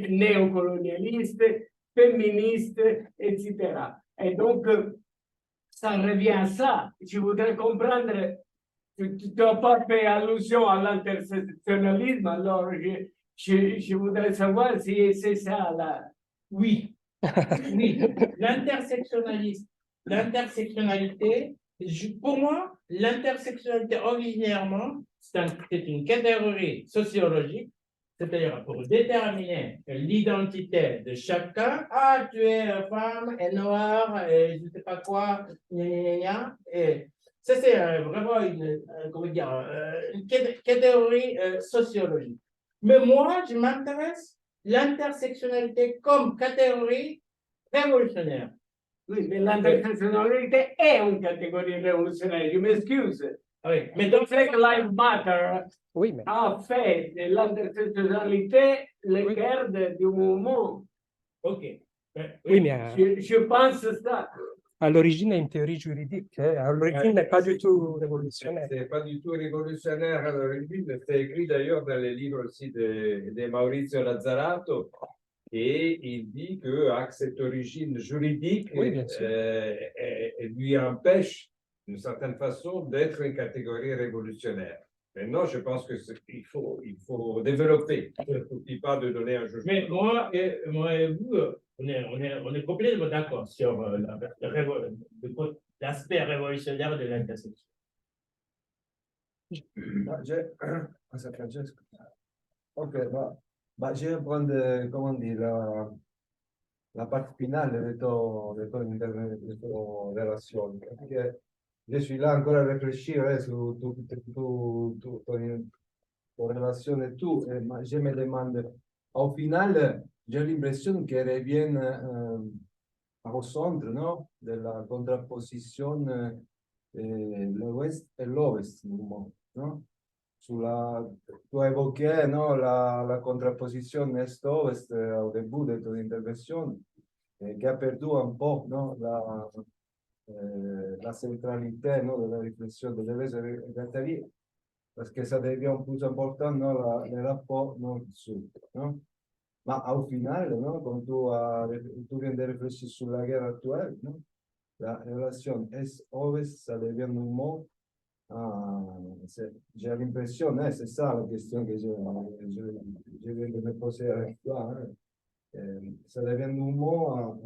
néocolonialiste, féministe, etc. Et donc, ça revient à ça. Je voudrais comprendre, tu n'as pas fait allusion à l'intersectionnalisme, alors je voudrais savoir si c'est ça là. Oui, oui. L'intersectionnalité Pour moi, l'intersectionnalité originairement, c'est une catégorie sociologique, c'est-à-dire pour déterminer l'identité de chacun. Ah, tu es femme, et noire, et je ne sais pas quoi, gna, gna, gna, gna. Et ça, c'est vraiment comment dire, une catégorie sociologique. Mais moi, je m'intéresse à l'intersectionnalité comme catégorie révolutionnaire. Oui, mais l'intersectionnalité è una categoria rivoluzionaria, je m'excuse. Oui, Mais donc, Black Lives Matter Oui, mais a fait de l'intersectionnalité le cœur du mouvement. ok. oui, mais Je pense ça. à l'origine, è une théorie juridique. À l'origine, n'est pas du tout révolutionnaire. C'est pas du tout révolutionnaire à l'origine, c'est écrit d'ailleurs dans les livres aussi de Maurizio Lazzarato, et il dit que cette origine juridique Oui, bien sûr. lui empêche d'une certaine façon d'être une catégorie révolutionnaire. Maintenant, je pense qu'il faut développer. Il ne suffit pas de donner un jugement. Mais moi et vous, on est complètement d'accord sur l'aspect révolutionnaire de l'intersection. Ok, je vais prendre, comment dire, la partie finale de ton relation. Parce que je suis là encore à réfléchir sur ton relation et tout. Et je me demande, au final, j'ai l'impression qu'elle revient au centre, non? De la contrapposition l'Ouest et l'Ovest, no? Tu as évoqué no, la contrapposition Est-Ovest au début de ton intervention, qui a perdu un peu no, la centralité no, de la réflexion de Deleuze et Guattari, parce que ça devient plus important no, le rapport nord-sud. No? Mais au final, no, quand tu viens de réfléchir sur la guerre actuelle, no, la relation Est-Ovest, ça devient un mot. J'ai l'impression, c'est ça la question que je viens de me poser avec toi. Ça devient un mouvement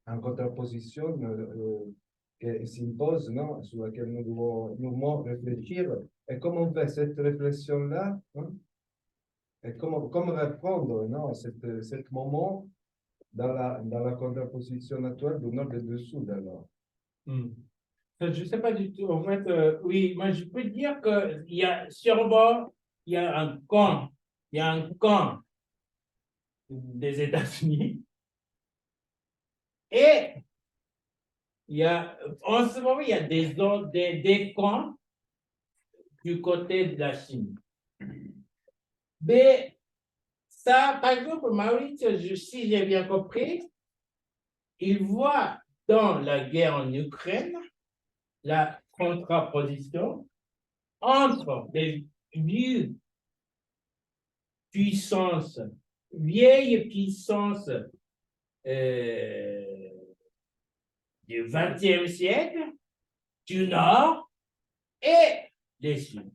en contraposition qui s'impose, non, sur laquelle nous devons réfléchir. Et comment on fait cette réflexion-là, hein? Et comment reprendre non, cet moment dans la contraposition actuelle du nord et du sud alors. Je ne sais pas du tout. En fait, oui, moi je peux dire qu'il y a sûrement il y a un camp des États-Unis et en ce moment, il y a des camps du côté de la Chine. Mais ça, par exemple, Maurice, si j'ai bien compris, il voit dans la guerre en Ukraine la contraposition entre les vieilles puissances du XXe siècle, du Nord et des Sud.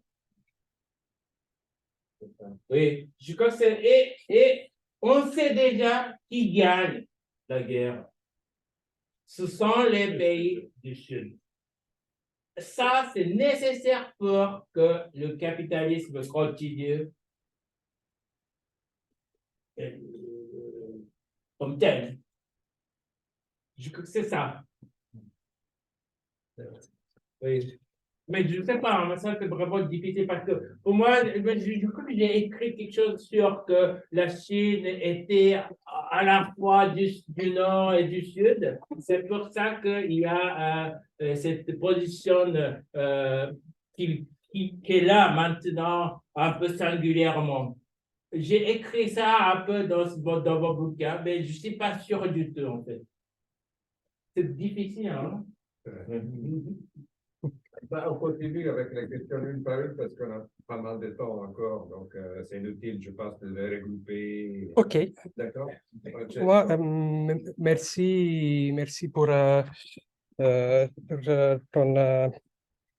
Oui, je crois que c'est. Et on sait déjà qui gagne la guerre. Ce sont les pays du Sud. Ça, c'est nécessaire pour que le capitalisme continue comme tel. Je crois que c'est ça. Oui. Mais je ne sais pas, mais ça c'est vraiment difficile parce que pour moi, je crois que j'ai écrit quelque chose sur que la Chine était à la fois du nord et du sud. C'est pour ça qu'il y a cette position qui est là maintenant un peu singulièrement. J'ai écrit ça un peu dans vos bouquins, mais je ne suis pas sûr du tout en fait. C'est difficile, hein? On continue avec la question une par une parce qu'on a pas mal de temps encore, donc c'est inutile, je pense, de les regrouper. Ok. D'accord. Moi, merci pour ton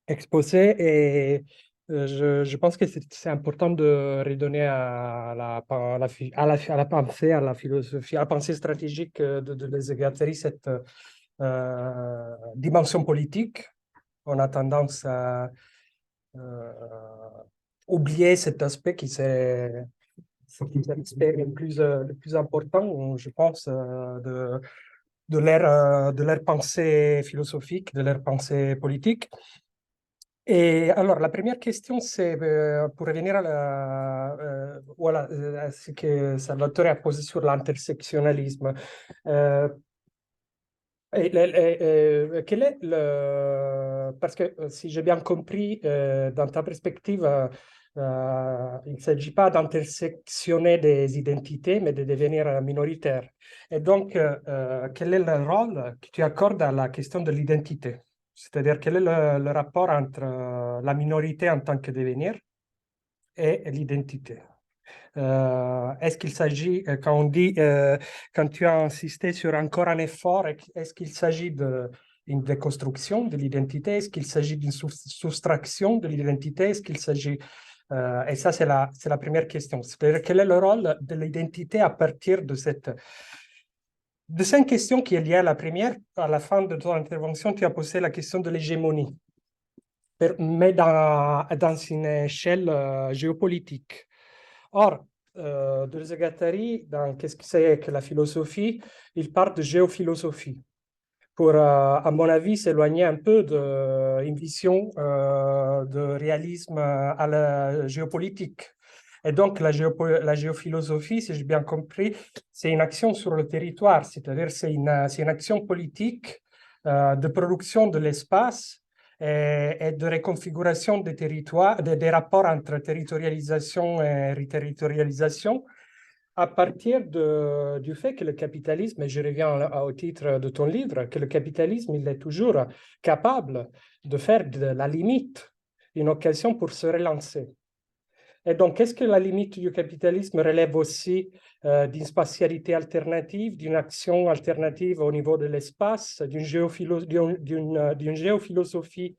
exposé et je pense que c'est important de redonner à la pensée, à la philosophie, à la pensée stratégique de Les Guattari cette dimension politique on a tendance à oublier cet aspect qui c'est l'aspect le plus important, je pense, de leur pensée philosophique, de leur pensée politique. Et alors, la première question, c'est pour revenir à ce que Salvatore a posé sur l'intersectionnalisme. Quel est parce que si j'ai bien compris, dans ta perspective, il ne s'agit pas d'intersectionner des identités, mais de devenir minoritaire. Et donc, quel est le rôle que tu accordes à la question de l'identité? C'est-à-dire, quel est le rapport entre la minorité en tant que devenir et l'identité? Est-ce qu'il s'agit, quand on dit, quand tu as insisté sur encore un effort, est-ce qu'il s'agit d'une déconstruction de l'identité? Est-ce qu'il s'agit d'une soustraction de l'identité? Est-ce qu'il s'agit... et ça, c'est la première question. C'est-à-dire, quel est le rôle de l'identité à partir de cette... De cinq questions qui est liée à la première, à la fin de ton intervention, tu as posé la question de l'hégémonie, mais dans une échelle géopolitique. Or, Deleuze et Guattari, dans Qu'est-ce que c'est que la philosophie, il part de géophilosophie pour, à mon avis, s'éloigner un peu d'une vision de réalisme à la géopolitique. Et donc, la géophilosophie, si j'ai bien compris, c'est une action sur le territoire, c'est-à-dire c'est une action politique de production de l'espace et de reconfiguration des territoires, des rapports entre territorialisation et reterritorialisation, à partir du fait que le capitalisme, et je reviens au titre de ton livre, que le capitalisme, il est toujours capable de faire de la limite une occasion pour se relancer. Et donc, est-ce que la limite du capitalisme relève aussi d'une spatialité alternative, d'une action alternative au niveau de l'espace, d'une géophilosophie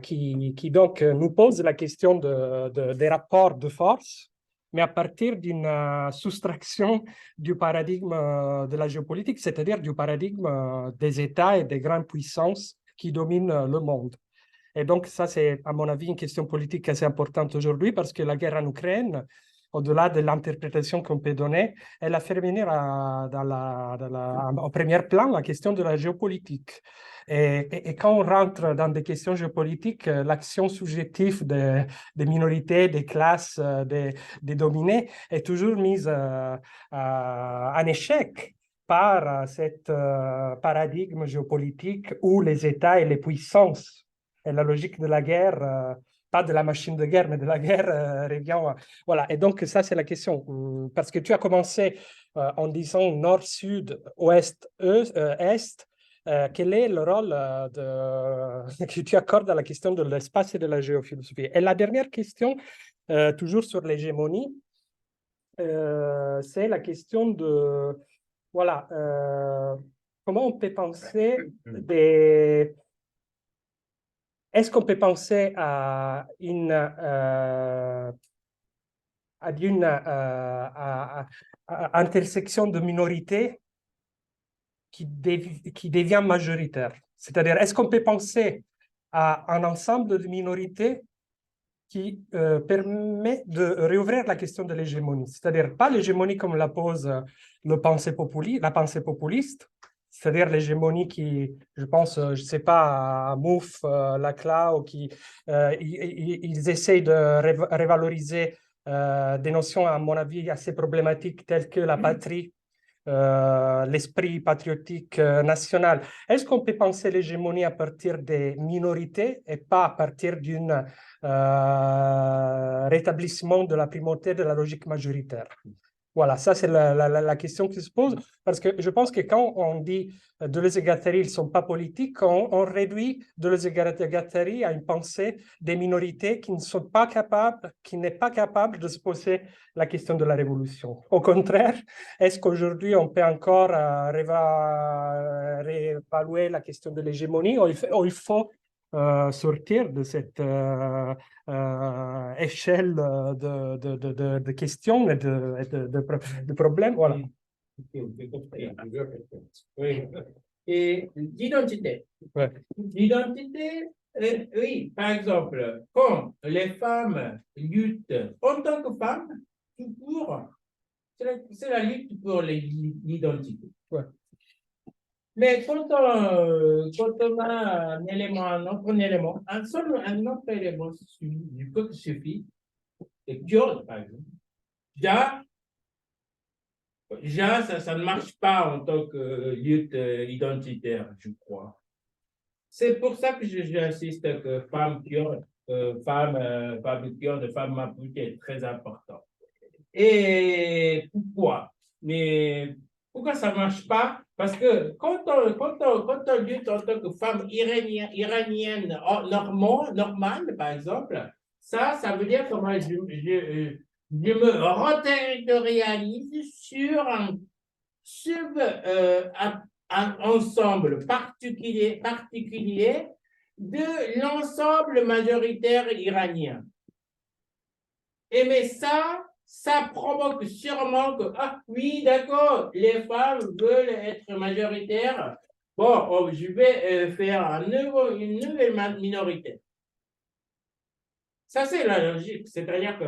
qui donc nous pose la question des rapports de force, mais à partir d'une soustraction du paradigme de la géopolitique, c'est-à-dire du paradigme des États et des grandes puissances qui dominent le monde. Et donc, ça, c'est, à mon avis, une question politique assez importante aujourd'hui parce que la guerre en Ukraine, au-delà de l'interprétation qu'on peut donner, elle a fait venir au premier plan la question de la géopolitique. Et quand on rentre dans des questions géopolitiques, l'action subjective des minorités, des classes, des dominés est toujours mise en échec par cet paradigme géopolitique où les États et les puissances et la logique de la guerre, pas de la machine de guerre, mais de la guerre revient. Voilà, et donc ça, c'est la question. Parce que tu as commencé en disant nord, sud, ouest, est. Quel est le rôle que tu accordes à la question de l'espace et de la géophilosophie? Et la dernière question, toujours sur l'hégémonie, c'est la question de, voilà, comment on peut penser des... Est-ce qu'on peut penser à une intersection de minorités qui devient majoritaire? C'est-à-dire, est-ce qu'on peut penser à un ensemble de minorités qui permet de réouvrir la question de l'hégémonie? C'est-à-dire, pas l'hégémonie comme la pose la pensée populiste, c'est-à-dire l'hégémonie qui, je pense, je ne sais pas, à Mouffe, Laclau, qui ils essayent de revaloriser des notions, à mon avis, assez problématiques telles que la patrie, l'esprit patriotique national. Est-ce qu'on peut penser l'hégémonie à partir des minorités et pas à partir d'un rétablissement de la primauté de la logique majoritaire? Voilà, ça c'est la question qui se pose, parce que je pense que quand on dit Deleuze et Guattari, ils ne sont pas politiques, on réduit Deleuze et Guattari à une pensée des minorités qui ne sont pas capables, qui n'est pas capable de se poser la question de la révolution. Au contraire, est-ce qu'aujourd'hui on peut encore réévaluer la question de l'hégémonie ou il faut sortir de cette échelle de questions et de problèmes. Voilà. Oui. Et l'identité. Ouais. L'identité, Oui, par exemple, quand les femmes luttent en tant que femmes, tout court, c'est la lutte pour l'identité. Ouais. Mais quand on a un élément, un autre élément, un autre élément du code suffit, et Kurde, par exemple, ça ne marche pas en tant que lutte identitaire, je crois. C'est pour ça que j'insiste que femme kurde, femme kurde, femme mapuche est très important. Et pourquoi? Mais pourquoi ça ne marche pas? Parce que quand on lutte en tant que femme iranienne normale, par exemple, ça veut dire que moi, je me reterritorialise sur un ensemble particulier de l'ensemble majoritaire iranien. Et mais ça provoque sûrement que, ah oui, d'accord, les femmes veulent être majoritaires. Bon, je vais faire une nouvelle minorité. Ça, c'est la logique. C'est-à-dire que,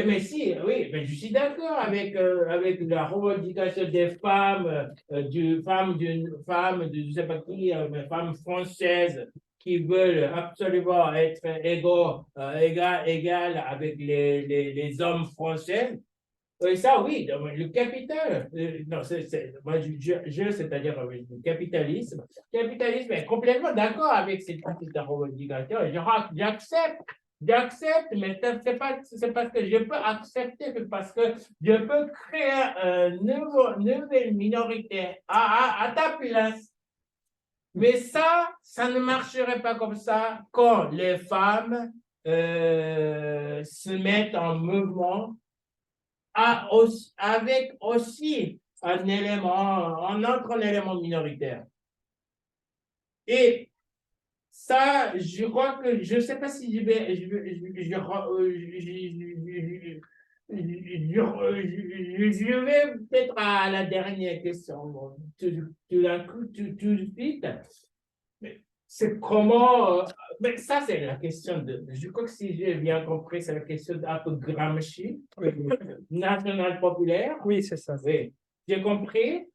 mais si, oui, mais je suis d'accord avec la revendication des femmes, d'une femme, de je ne sais pas qui, femmes françaises qui veulent absolument être égales avec les hommes français. Et ça, oui, le capital, non, moi, c'est-à-dire le capitalisme est complètement d'accord avec cette revendication. J'accepte, mais c'est parce que je peux accepter, c'est parce que je peux créer une nouvelle minorité à ta place. Mais ça ne marcherait pas comme ça quand les femmes se mettent en mouvement avec aussi un autre élément minoritaire. Et ça, je crois que, je ne sais pas si je vais peut-être à la dernière question, tout d'un coup, tout de suite. C'est comment, mais ça c'est la question je crois que si j'ai bien compris, c'est la question d'un peu Gramsci, Oui, national populaire. oui, c'est ça. Oui, j'ai compris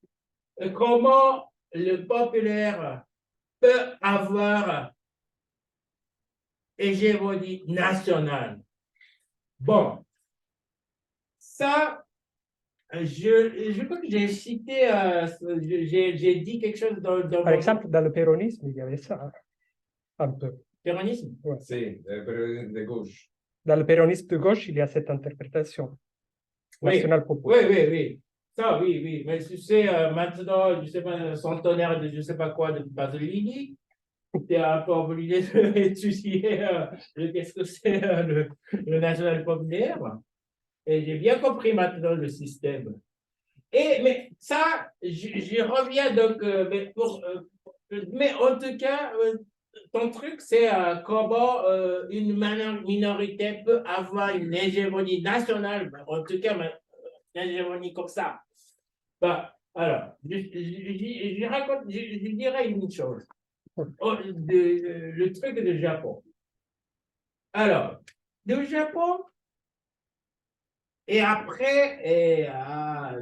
comment le populaire peut avoir hégémonie nationale. Bon, ça, je crois que j'ai cité, j'ai dit quelque chose dans Par exemple, dans le péronisme, il y avait ça, hein, un peu. péronisme. C'est de gauche. Dans le péronisme de gauche, il y a cette interprétation Oui, nationale populaire. oui. Ça, oui. Mais tu sais, maintenant, je ne sais pas, centenaire de je ne sais pas quoi de Pasolini, tu es un peu obligé d'étudier qu'est-ce que c'est le national populaire. Et j'ai bien compris maintenant le système. Mais ça, j'y reviens donc, mais en tout cas, ton truc, c'est comment une minorité peut avoir une hégémonie nationale, en tout cas, une hégémonie comme ça. Bah, alors, je dirais une chose. Le truc du Japon. Alors, le Japon, et après,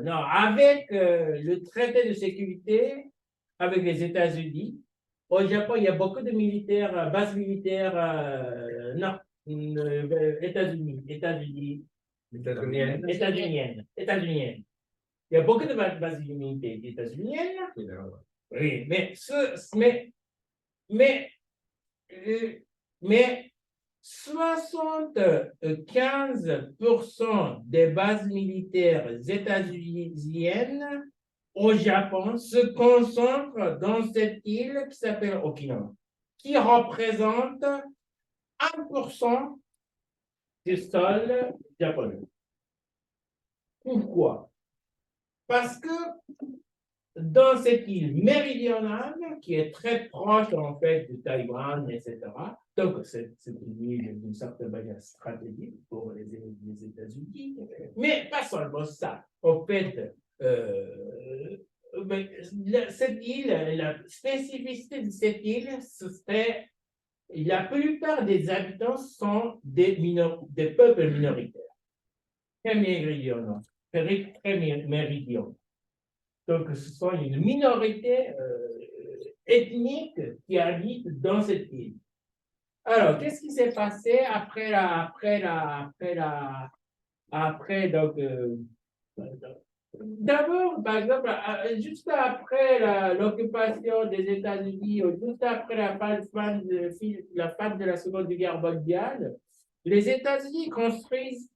non, avec le traité de sécurité avec les États-Unis, au Japon, il y a beaucoup de militaires, bases militaires, non, États-Uniennes. Il y a beaucoup de bases militaires états-uniennes. Oui, mais 75% des bases militaires états-uniennes au Japon se concentrent dans cette île qui s'appelle Okinawa, qui représente 1% du sol japonais. Pourquoi? Parce que dans cette île méridionale, qui est très proche en fait de Taïwan, etc., donc c'est une île d'une certaine manière stratégique pour les États-Unis, mais pas seulement ça. En fait, cette île, la spécificité de cette île, c'est la plupart des habitants sont des peuples minoritaires, très méridionaux, très méridionaux. Donc, ce sont une minorité ethnique qui habite dans cette île. Alors, qu'est-ce qui s'est passé d'abord, par exemple, juste après l'occupation des États-Unis, ou juste après la fin de la Seconde Guerre mondiale, les États-Unis construisent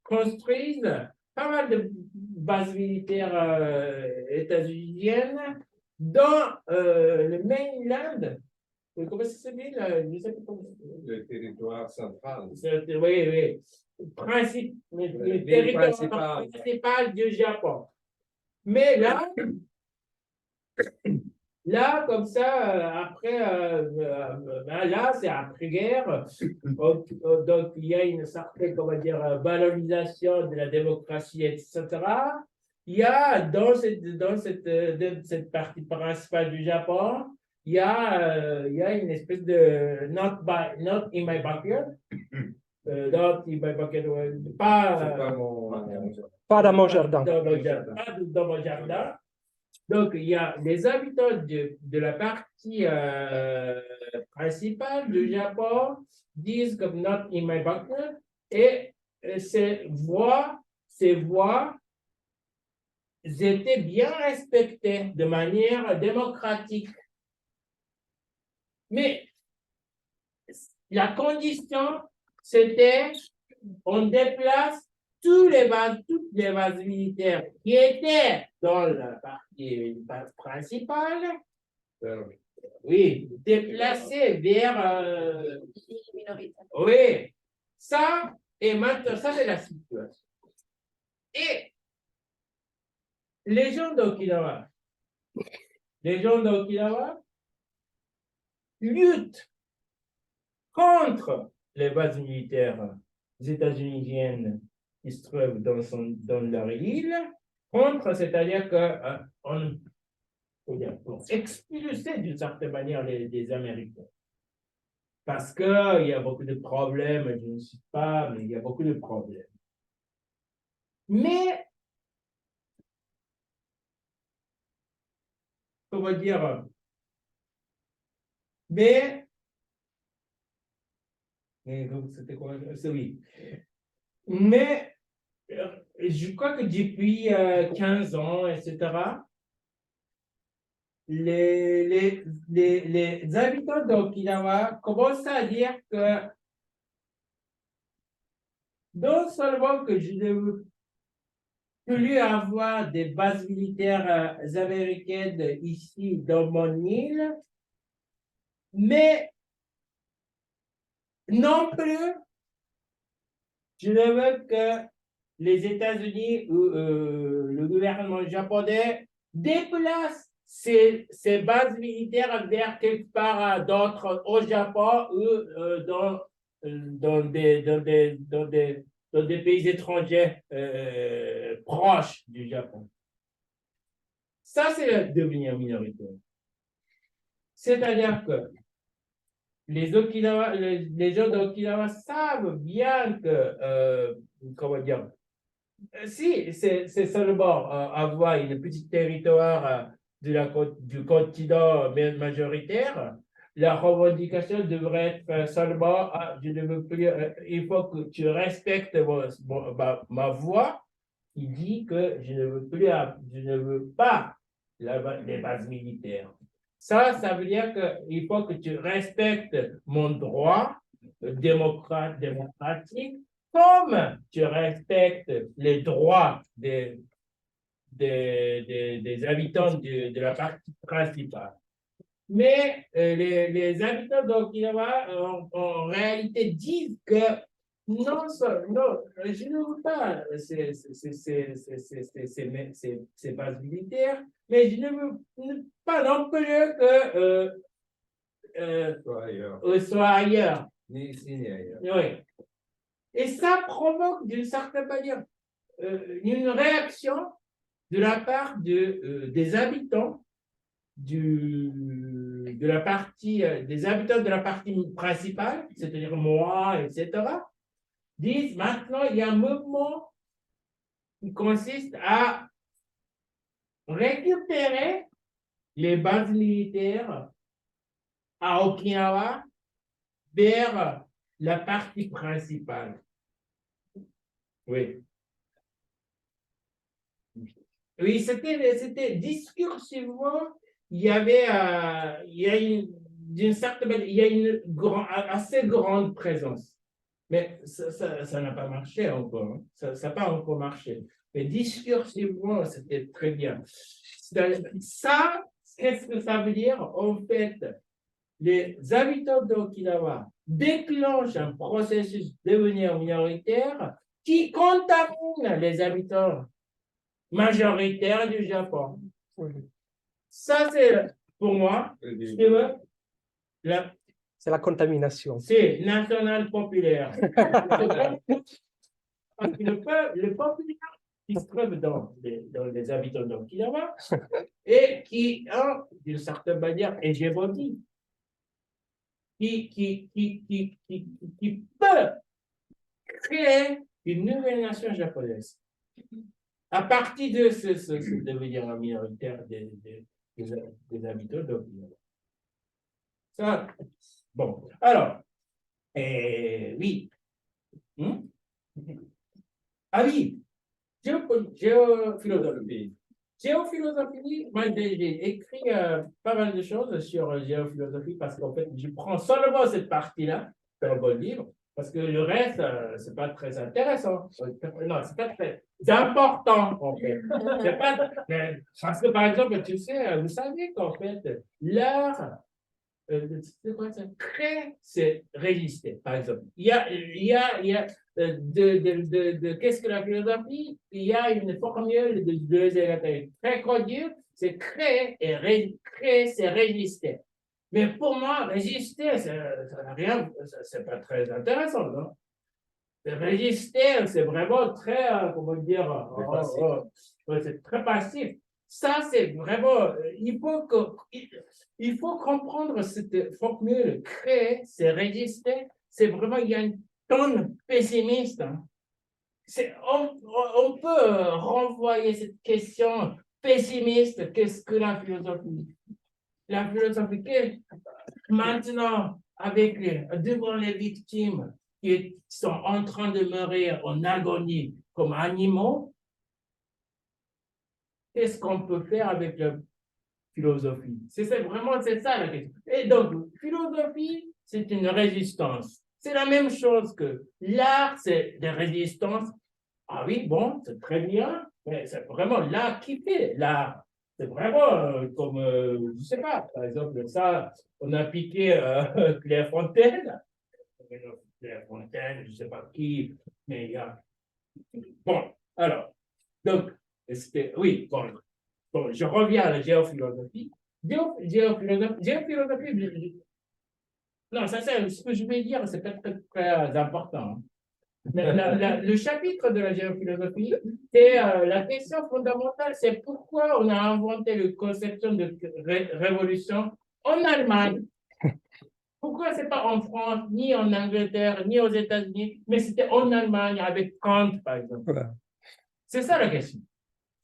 pas mal de bases militaires états-uniennes dans le mainland. Comment ça s'appelle? Je sais pas comment ça s'appelle. Le territoire central. Oui, oui. Le territoire principal du Japon. Mais là, comme ça, après, là, c'est après-guerre. Donc, il y a une certaine, comment dire, valorisation de la démocratie, etc. Il y a dans cette partie principale du Japon, il y a une espèce de not in my backyard. Not in my backyard, Pas dans mon jardin. Dans mon jardin. Donc, il y a les habitants de la partie principale du Japon disent comme not in my backyard, et ces voix étaient bien respectées de manière démocratique. Mais la condition, c'était on déplace toutes les bases militaires qui étaient dans la partie principale, oui, déplacées vers... oui, ça, et maintenant, ça c'est la situation. Et les gens d'Okinawa luttent contre les bases militaires états-uniciennes qui se trouvent dans leur île, c'est-à-dire que pour expulser d'une certaine manière les Américains. Parce qu'il y a beaucoup de problèmes, je ne sais pas, mais il y a beaucoup de problèmes. Mais, comment dire, c'était quoi? Oui. Mais je crois que depuis 15 ans, etc., les habitants d'Okinawa commencent à dire que non seulement que je ne veux plus avoir des bases militaires américaines ici dans mon île, mais non plus, je ne veux que les États-Unis ou le gouvernement japonais déplacent ces bases militaires vers quelque part d'autre au Japon ou dans des pays étrangers proches du Japon. Ça, c'est le devenir minoritaire. C'est-à-dire que les gens d'Okinawa savent bien que, comment dire, si c'est seulement avoir une petite territoire du continent majoritaire, la revendication devrait être seulement je ne veux plus, il faut que tu respectes ma voix qui dit que je ne veux pas les bases militaires. Ça veut dire qu'il faut que tu respectes mon droit démocratique comme tu respectes les droits des habitants de la partie principale. Mais les habitants d'Okinawa en réalité disent que non, je ne veux pas ces bases militaires, mais je ne veux pas non plus que soit ailleurs. Ni ici, ni ailleurs. Oui. Et ça provoque d'une certaine manière une réaction de la part des habitants de la partie, des habitants de la partie principale, c'est-à-dire moi, etc., disent maintenant il y a un mouvement qui consiste à récupérer les bases militaires à Okinawa vers la partie principale. Oui. Oui, c'était discursivement, il y avait d'une certaine manière, il y a une assez grande présence. Mais ça n'a pas marché encore. Hein. Ça n'a pas encore marché. Mais discursivement, c'était très bien. Ça, qu'est-ce que ça veut dire? En fait, les habitants d'Okinawa déclenchent un processus de devenir minoritaire qui contamine les habitants majoritaires du Japon. Ça, c'est pour moi, C'est la contamination. c'est national populaire. Parce que le populaire qui se trouve dans les habitants d'Okinawa et qui a, d'une certaine manière, hégémonie, qui peut créer une nouvelle nation japonaise à partir de ce devenir minoritaire des habitants d'Okinawa. Ça, bon, alors, oui. Ah oui, géophilosophie. Géophilosophie, moi j'ai écrit pas mal de choses sur géophilosophie parce qu'en fait, je prends seulement cette partie-là dans le bon livre parce que le reste, c'est pas très intéressant. Non, c'est pas très important en fait. Pas, parce que par exemple, tu sais, vous savez qu'en fait, l'art, c'est quoi ça? Créer, c'est résister, par exemple. Il y a qu'est-ce que la philosophie? Il y a une formule de deux éléments très connue, c'est créer et créer, c'est résister. Mais pour moi, résister, ça n'a rien, c'est pas très intéressant, non? Résister, c'est vraiment très, comment dire, c'est très passif. Ça, c'est vraiment, il faut comprendre cette formule, créer, c'est résister, c'est vraiment, il y a une tonne pessimiste. Hein. On peut renvoyer cette question pessimiste, qu'est-ce que la philosophie? La philosophie, maintenant, devant les victimes qui sont en train de mourir en agonie comme animaux, qu'est-ce qu'on peut faire avec la philosophie? C'est ça la question. Et donc, philosophie, c'est une résistance. C'est la même chose que l'art, c'est des résistances. Ah oui, bon, c'est très bien, mais c'est vraiment l'art qui fait l'art. C'est vraiment comme, je ne sais pas, par exemple, ça, on a piqué Claire Fontaine, je ne sais pas qui, mais il y a. Bon, alors, donc, oui, bon, je reviens à la géophilosophie. Géophilosophie, non, ça, c'est ce que je vais dire, c'est pas très, très important. Hein. Mais le chapitre de la géophilosophie, c'est la question fondamentale, c'est pourquoi on a inventé la conception de révolution en Allemagne. Pourquoi ce n'est pas en France, ni en Angleterre, ni aux États-Unis, mais c'était en Allemagne avec Kant, par exemple. Ouais. C'est ça la question.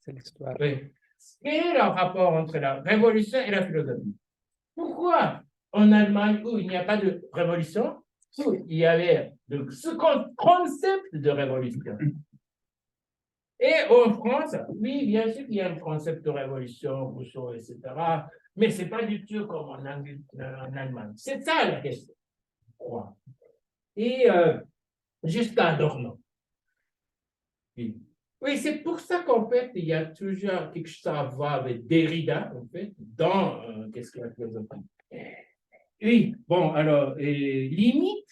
C'est l'histoire. Oui. Quel est le rapport entre la révolution et la philosophie? Pourquoi en Allemagne, où il n'y a pas de révolution, où il y avait ce concept de révolution? Et en France, oui, bien sûr qu'il y a un concept de révolution, Rousseau, etc., mais ce n'est pas du tout comme en Allemagne. C'est ça la question. Et jusqu'à Adorno. Oui, c'est pour ça qu'en fait, il y a toujours quelque chose à voir avec Derrida, en fait, dans qu'est-ce que la philosophie. Oui, bon, alors, limite,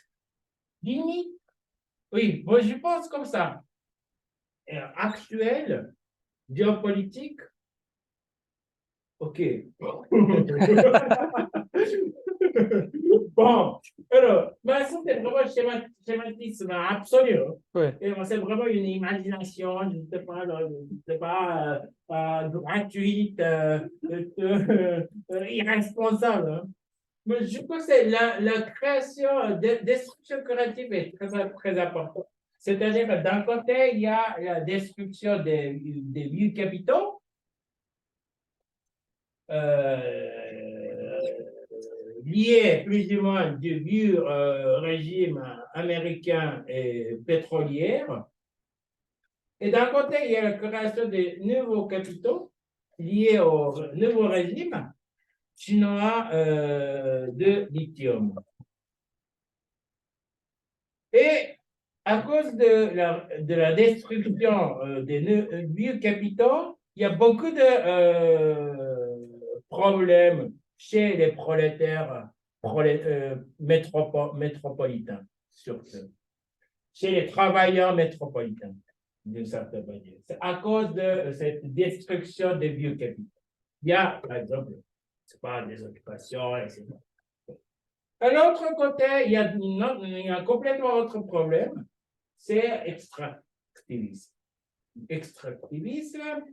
oui, moi je pense comme ça. Actuel, géopolitique, ok. Bon, alors, ben, ça, c'est vraiment le schématisme absolu. Hein. Oui. Et c'est vraiment une imagination, je ne sais pas gratuite, irresponsable. Hein. Mais je crois que c'est la création, destruction créative est très, très importante. C'est-à-dire que d'un côté, il y a la destruction des lieux capitaux, liés plus ou moins du vieux régime américain et pétrolier. Et d'un côté, il y a la création des nouveaux capitaux liés au nouveau régime chinois de lithium. Et à cause de la destruction des vieux capitaux, il y a beaucoup de problèmes chez les prolétaires métropolitains, surtout. Chez les travailleurs métropolitains, d'une certaine manière. C'est à cause de cette destruction des vieux capitaux. Il y a, par exemple, c'est pas des occupations, etc. À l'autre côté, il y a un complètement autre problème, c'est extractivisme. Extractivisme,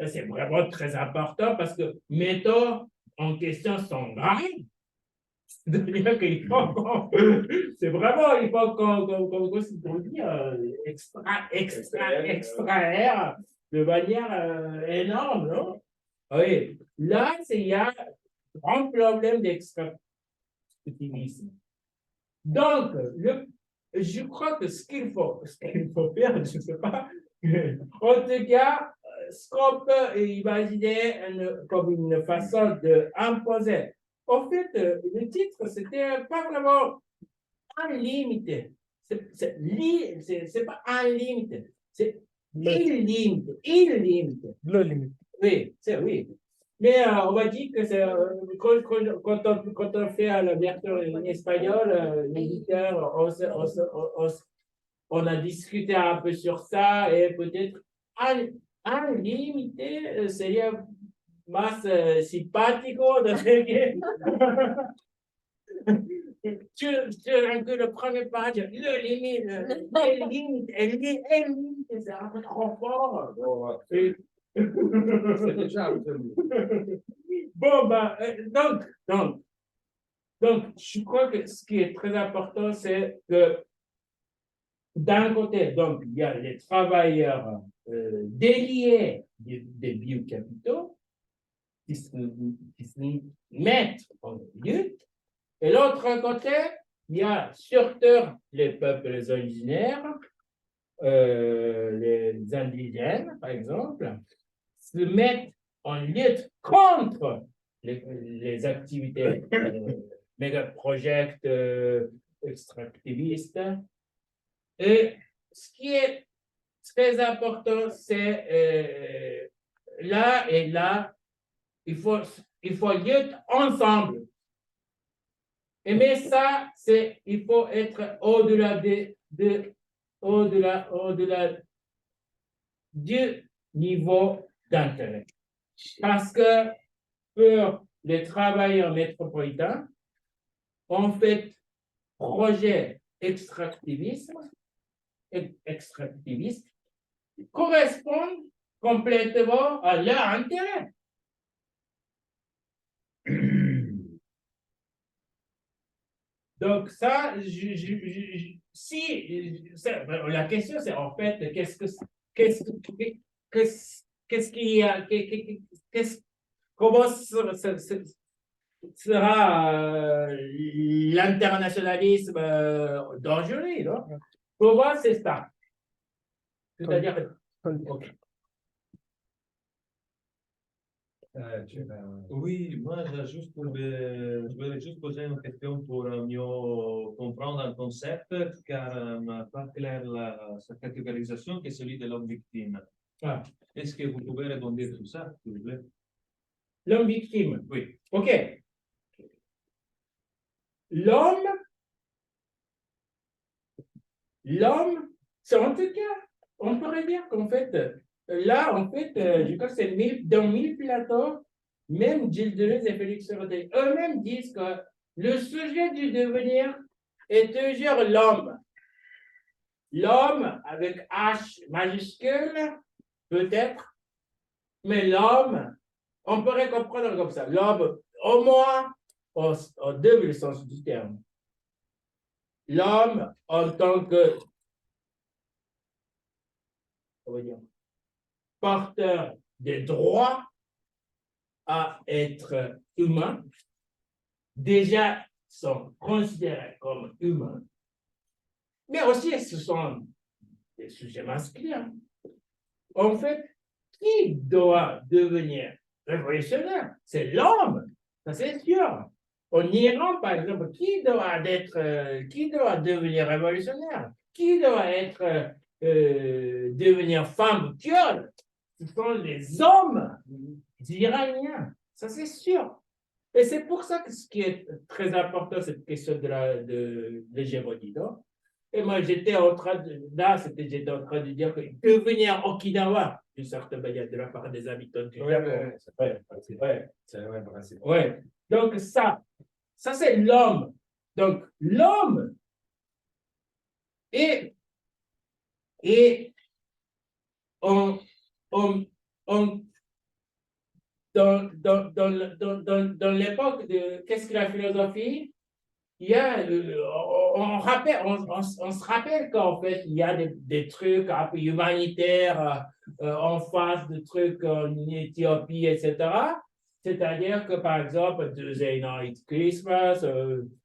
c'est vraiment très important parce que méthodes en question sont graves. C'est-à-dire qu'il faut c'est vraiment, il faut qu'on dit, extraire de manière énorme, non? Oui, là, il y a un grand problème d'extractivisme. Donc, je crois que ce qu'il faut faire, je ne sais pas, en tout cas, ce qu'on peut imaginer comme une façon d'imposer. En fait, le titre, c'était pas vraiment unlimité. C'est pas unlimité, c'est illimité. Illimité. Le limite. Oui, c'est oui. Mais on va dire que c'est quand on fait la version en espagnol, l'éditeur, on a discuté un peu sur ça et peut-être un limité sería más simpático de ce que sur le premier page, le limite, c'est un peu trop fort. C'est déjà un peu mieux. Bon, ben, donc, je crois que ce qui est très important, c'est que d'un côté, donc, il y a les travailleurs déliés des biocapitaux qui se mettent en lutte. Et l'autre côté, il y a surtout les peuples originaires, les indigènes, par exemple, se mettent en lutte contre les activités méga-projects extractivistes. Et ce qui est très important, c'est là et là, il faut lutter ensemble. Mais ça, il faut être au-delà au-delà du niveau d'intérêt. Parce que pour les travailleurs métropolitains, en fait, projet extractiviste correspondent complètement à leur intérêt. Donc ça, la question c'est en fait comment sera l'internationalisme d'aujourd'hui, non? Pour moi, c'est ça. C'est-à-dire, okay. Oui, moi, je voulais juste poser une question pour mieux comprendre un concept, car m'a pas clair sa catégorisation qui est celui de l'homme victime. Ah. Est-ce que vous pouvez répondre sur ça, s'il vous plaît? L'homme victime. Oui. OK. L'homme, c'est en tout cas, on pourrait dire qu'en fait, là, en fait, je crois que c'est dans 1000 plateaux, même Gilles Deleuze et Félix Rodin eux-mêmes disent que le sujet du devenir est toujours l'homme. L'homme avec H majuscule, peut-être, mais l'homme, on pourrait comprendre comme ça. L'homme, au moins, en double sens du terme. L'homme en tant que, comment dire, porteur des droits à être humain, déjà sont considérés comme humains, mais aussi ce sont des sujets masculins. En fait, qui doit devenir révolutionnaire? C'est l'homme, ça c'est sûr. En Iran, par exemple, qui doit devenir révolutionnaire? Qui doit devenir femme viole? Ce sont les hommes iraniens, ça c'est sûr. Et c'est pour ça que ce qui est très important, cette question de l'hégémonie. Et moi, j'étais en train de dire que devenir Okinawa, d'une certaine manière, de la part des habitants du Japon. C'est le même principe. Ouais. Donc, ça c'est l'homme. Donc, l'homme et on, dans l'époque de qu'est-ce que la philosophie, il y a, on se rappelle qu'en fait, il y a des trucs un peu humanitaires en face de trucs en Éthiopie, etc. C'est-à-dire que, par exemple, Tuesday Night Christmas,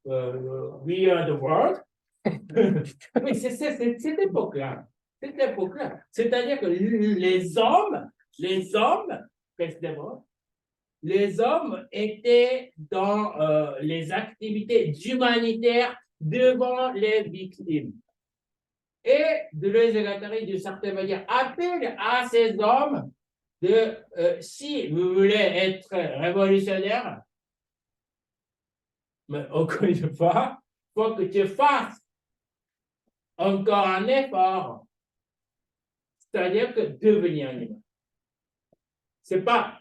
We Are the World. Oui, c'est cette époque-là. Cette époque-là. C'est-à-dire que les hommes, précisément, les hommes étaient dans les activités humanitaires devant les victimes. Et Deleuze et Guattari, d'une certaine manière, appellent à ces hommes de, si vous voulez être révolutionnaire, mais encore une fois, il faut que tu fasses encore un effort, c'est-à-dire que devenir humain. Ce n'est pas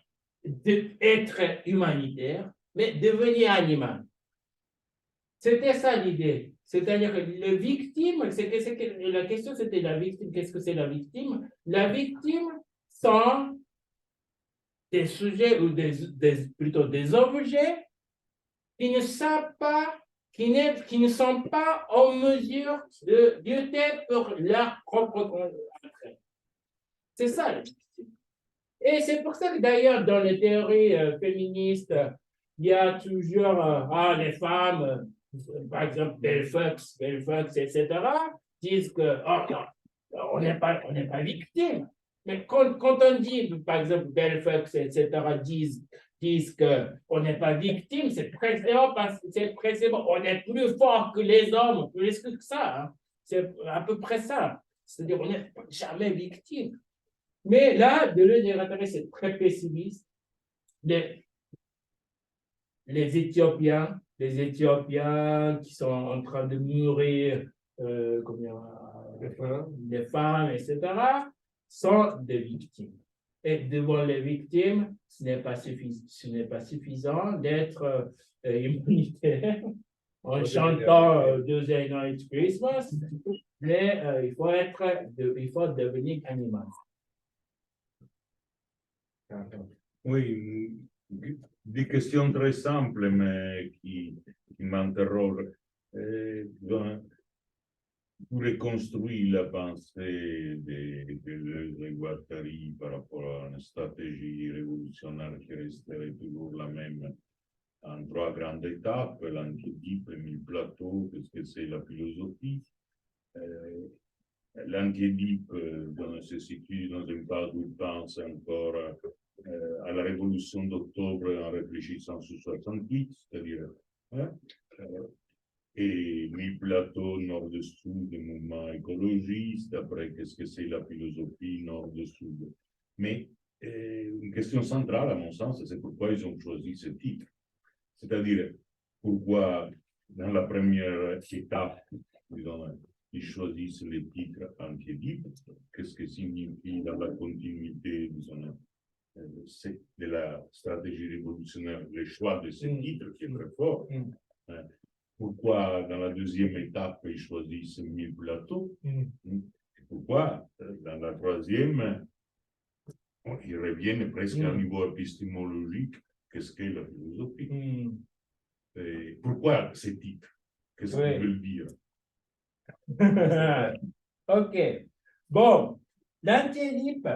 être humanitaire, mais devenir animal. C'était ça l'idée. C'est-à-dire que les victimes, la question c'était la victime, qu'est-ce que c'est la victime? La victime sont des sujets ou plutôt des objets qui ne savent pas, qui ne sont pas en mesure de lutter pour leur propre entrée. C'est ça la victime. Et c'est pour ça que d'ailleurs, dans les théories féministes, il y a toujours les femmes, par exemple, Bell Fox, etc., disent que on n'est pas victime. Mais quand on dit, par exemple, Bell Fox, etc., disent qu'on n'est pas victime, c'est précisément parce que on est plus fort que les hommes, plus que ça. Hein. C'est à peu près ça. C'est-à-dire qu'on n'est jamais victime. Mais là, Deleuze et Guattari, c'est très pessimiste. Les Éthiopiens qui sont en train de mourir, les femmes, etc., sont des victimes. Et devant les victimes, ce n'est pas suffisant d'être humanitaire en chantant Tuesday Night Christmas, mais il faut devenir animal. Oui, des questions très simples, mais qui m'interrogent. Vous reconstruisez la pensée de Deleuze et Guattari par rapport à une stratégie révolutionnaire qui resterait toujours la même en trois grandes étapes, l'archétype, le plateau, qu'est-ce que c'est la philosophie. L'archétype se situe dans une phase où il pense encore à la révolution d'octobre en réfléchissant sur 68, c'est-à-dire et mi plateau nord-sud des mouvements écologistes, après qu'est-ce que c'est la philosophie nord-sud. Mais une question centrale, à mon sens, c'est pourquoi ils ont choisi ce titre. C'est-à-dire, pourquoi dans la première étape, disons, ils choisissent le titre Antiédipe, qu'est-ce que signifie dans la continuité, disons, de la stratégie révolutionnaire, le choix de ce titre qui est très fort. Pourquoi dans la deuxième étape, ils choisissent 1000 plateaux? Pourquoi dans la troisième, ils reviennent presque à un niveau épistémologique? Qu'est-ce qu'est la philosophie? Et pourquoi ces titres? Qu'est-ce qu'ils veulent dire? Ok. Bon, l'antiédipe,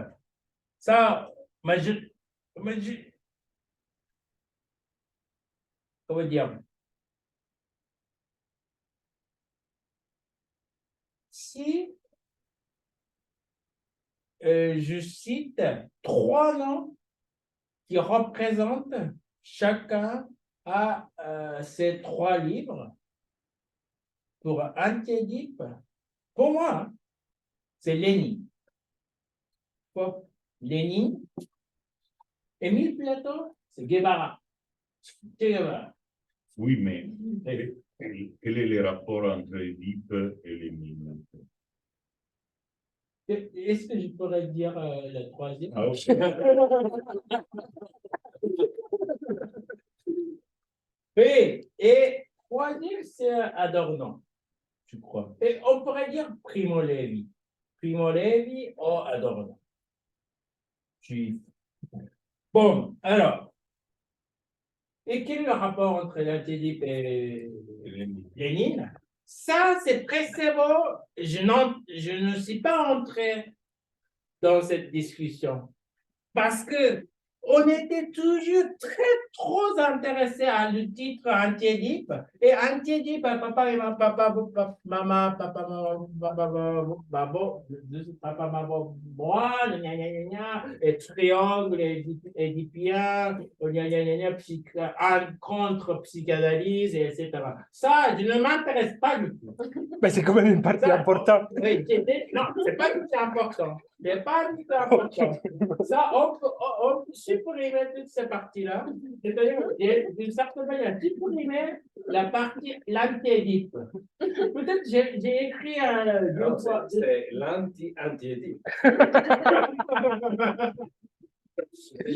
ça, comment dire? Si je cite 3 noms qui représentent chacun à ces 3 livres, pour Antiédipe, pour moi, c'est Lénine. Lénine. Émile Platon, c'est Guevara. Oui, mais quel est le rapport entre Édipe et Lénine? Est-ce que je pourrais dire la troisième? Ah, ok. Et troisième, c'est Adorno, je crois. Et on pourrait dire Primo Levi. Primo Levi ou Adorno. Bon, alors. Et quel est le rapport entre l'antiédipe et Lénine? Ça, c'est précisément, je ne suis pas entré dans cette discussion parce que on était toujours trop intéressé à le titre Antiédipe et Antiédipe, papa et maman, maman, et triangle édipien, contre psychanalyse, etc. Ça, je ne m'intéresse pas du tout. Mais c'est quand même une partie importante. Oui, non, c'est pas tout important. C'est pas tout important. Ça, on peut supprimer toutes ces parties-là. C'est-à-dire, d'une certaine manière, supprimer la partie l'antiédipe. Peut-être j'ai écrit Non, c'est l'anti-antiédipe.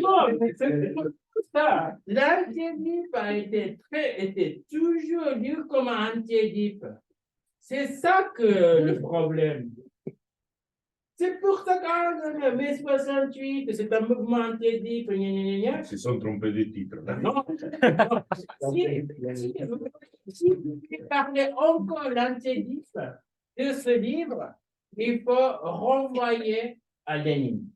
Non, c'est ça. L'antiédipe était toujours lu comme antiédipe. C'est ça que le problème. C'est pour ça qu'en mai 68, c'est un mouvement antiédipe. Ils se sont trompés de titre. Non. Si vous parlez encore l'antiédipe de ce livre, il faut renvoyer à Lénine.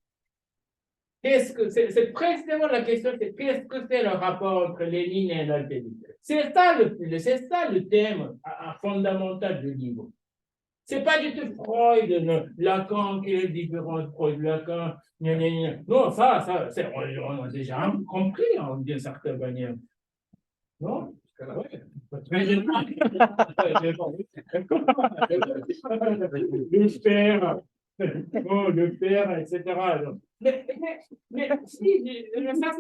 C'est précisément la question, c'est qu'est-ce que c'est le rapport entre Lénine et l'antiédipe? C'est ça le thème fondamental du livre. C'est pas du tout Freud, Lacan, qui est différent de Freud, Lacan, non, ça on a déjà compris d'une certaine manière. Non? Le père, etc. Mais si, ça,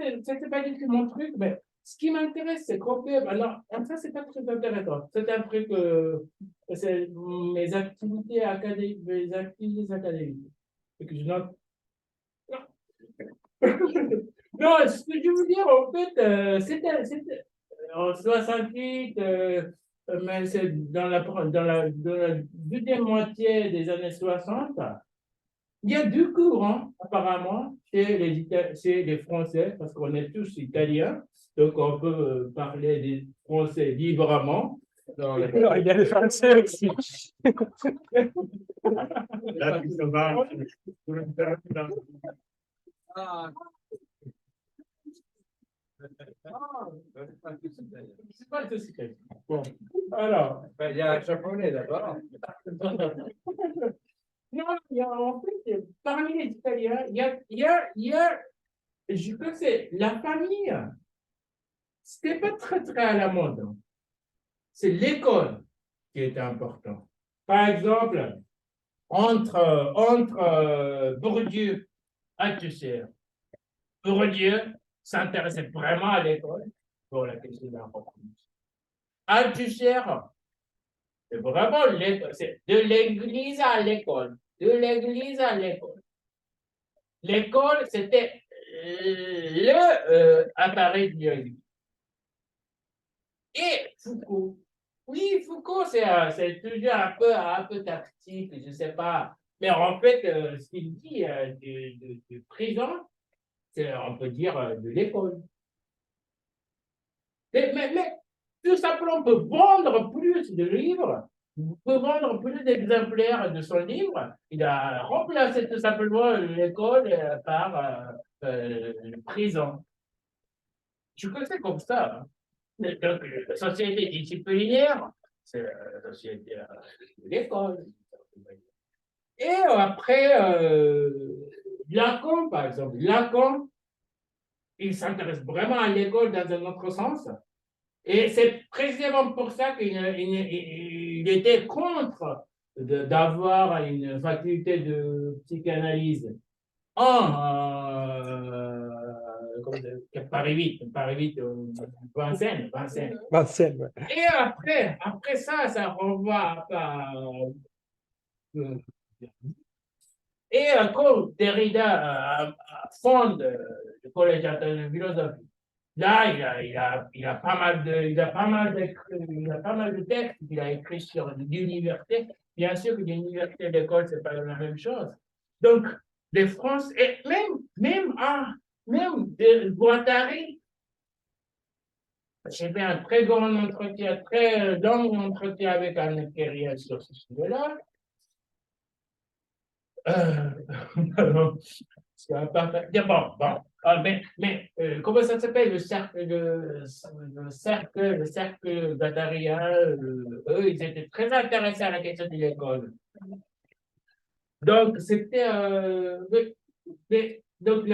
c'est pas du tout mon truc, mais ce qui m'intéresse, c'est qu'on peut. Alors, ça, c'est pas très intéressant. C'est un truc, c'est mes activités académiques. Et que je note. Non, ce que je veux dire, en fait, c'était en 68, mais c'est dans la deuxième moitié des années 60. Il y a 2 courants, apparemment, chez les Français, parce qu'on est tous italiens, donc on peut parler des Français librement. Non, il y a les Français aussi. Là, tu te vas. C'est pas tout ce que bon. Alors. Il y a un japonais d'abord. Non, il y a, en fait, parmi les Italiens, je pense que la famille, c'était pas très, très à la mode. C'est l'école qui était important. Par exemple, entre Bourdieu et Althusser, Bourdieu s'intéressait vraiment à l'école pour la question de l'importance. Althusser, c'est vraiment l'école, c'est de l'église à l'école. De l'église à l'école. L'école, c'était le appareil biologique. Et Foucault. Oui, Foucault, c'est toujours un peu tactique, je ne sais pas. Mais en fait, ce qu'il dit de prison, on peut dire de l'école. Mais tout simplement, on peut vendre plus de livres, on peut vendre plus d'exemplaires de son livre. Il a remplacé tout simplement l'école par prison. Je crois que c'est comme ça. Hein. Donc, la société disciplinaire, c'est la société de l'école. Et après, Lacan, par exemple, Lacan, il s'intéresse vraiment à l'école dans un autre sens. Et c'est précisément pour ça qu'il était contre d'avoir une faculté de psychanalyse Paris 8, Vincennes. Marcel, ouais. Et après ça, ça renvoie à et quand Derrida fonde le collège de philosophie, là, il a pas mal de textes qu'il a écrits sur l'université. Bien sûr que l'université et l'école, c'est pas la même chose. Donc, les Français, et même de Guattari, j'ai fait un très grand entretien, très long entretien avec un impérial sur ce sujet-là. Bon. Comment ça s'appelle le cercle Guattarien, eux, ils étaient très intéressés à la question de l'école. Donc, c'était. Donc,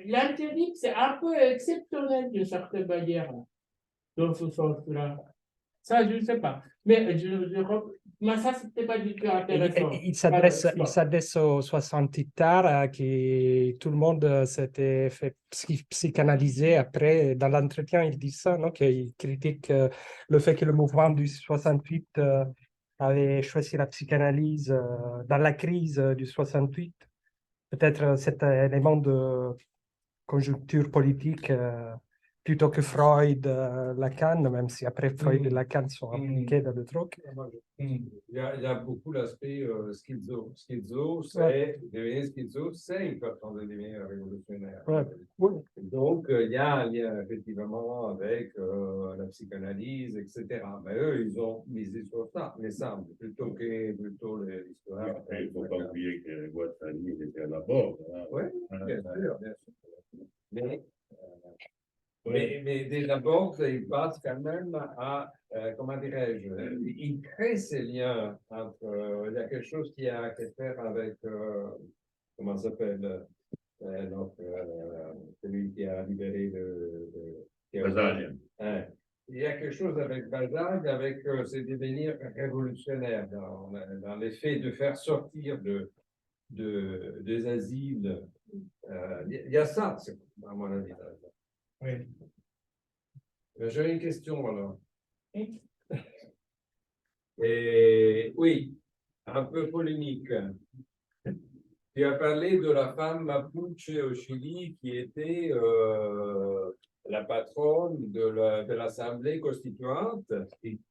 l'interdit, c'est un peu exceptionnel de certaines manières, dans ce sens-là. Ça, je ne sais pas. Mais ça, c'était pas du tout intéressant. Il s'adresse aux 68 tard, qui tout le monde s'était fait psychanalyser. Après, dans l'entretien, il dit ça, non? Qu'il critique le fait que le mouvement du 68 avait choisi la psychanalyse dans la crise du 68. Peut-être cet élément de conjoncture politique plutôt que Freud, Lacan, même si après Freud et Lacan sont impliqués dans le truc. Il y a beaucoup l'aspect schizo. Devenir schizo, c'est une façon de devenir révolutionnaire. Ouais. Oui. Donc, il y a un lien effectivement avec la psychanalyse, etc. Mais eux, ils ont misé sur ça, il me semble, plutôt l'histoire. Il ne faut pas oublier que Guattari était à la bord. Hein. Oui, bien sûr, bien sûr. Mais d'abord, il passe quand même à, comment dirais-je, il crée ces liens entre, il y a quelque chose qui a à faire avec, comment ça s'appelle, celui qui a libéré Basaglia. Il y a quelque chose avec Basaglia, avec ses devenirs révolutionnaires dans l'effet de faire sortir des asiles. Il y a ça, à mon avis. Oui. J'ai une question alors. Et oui, un peu polémique. Tu as parlé de la femme mapuche au Chili qui était la patronne de l'Assemblée constituante,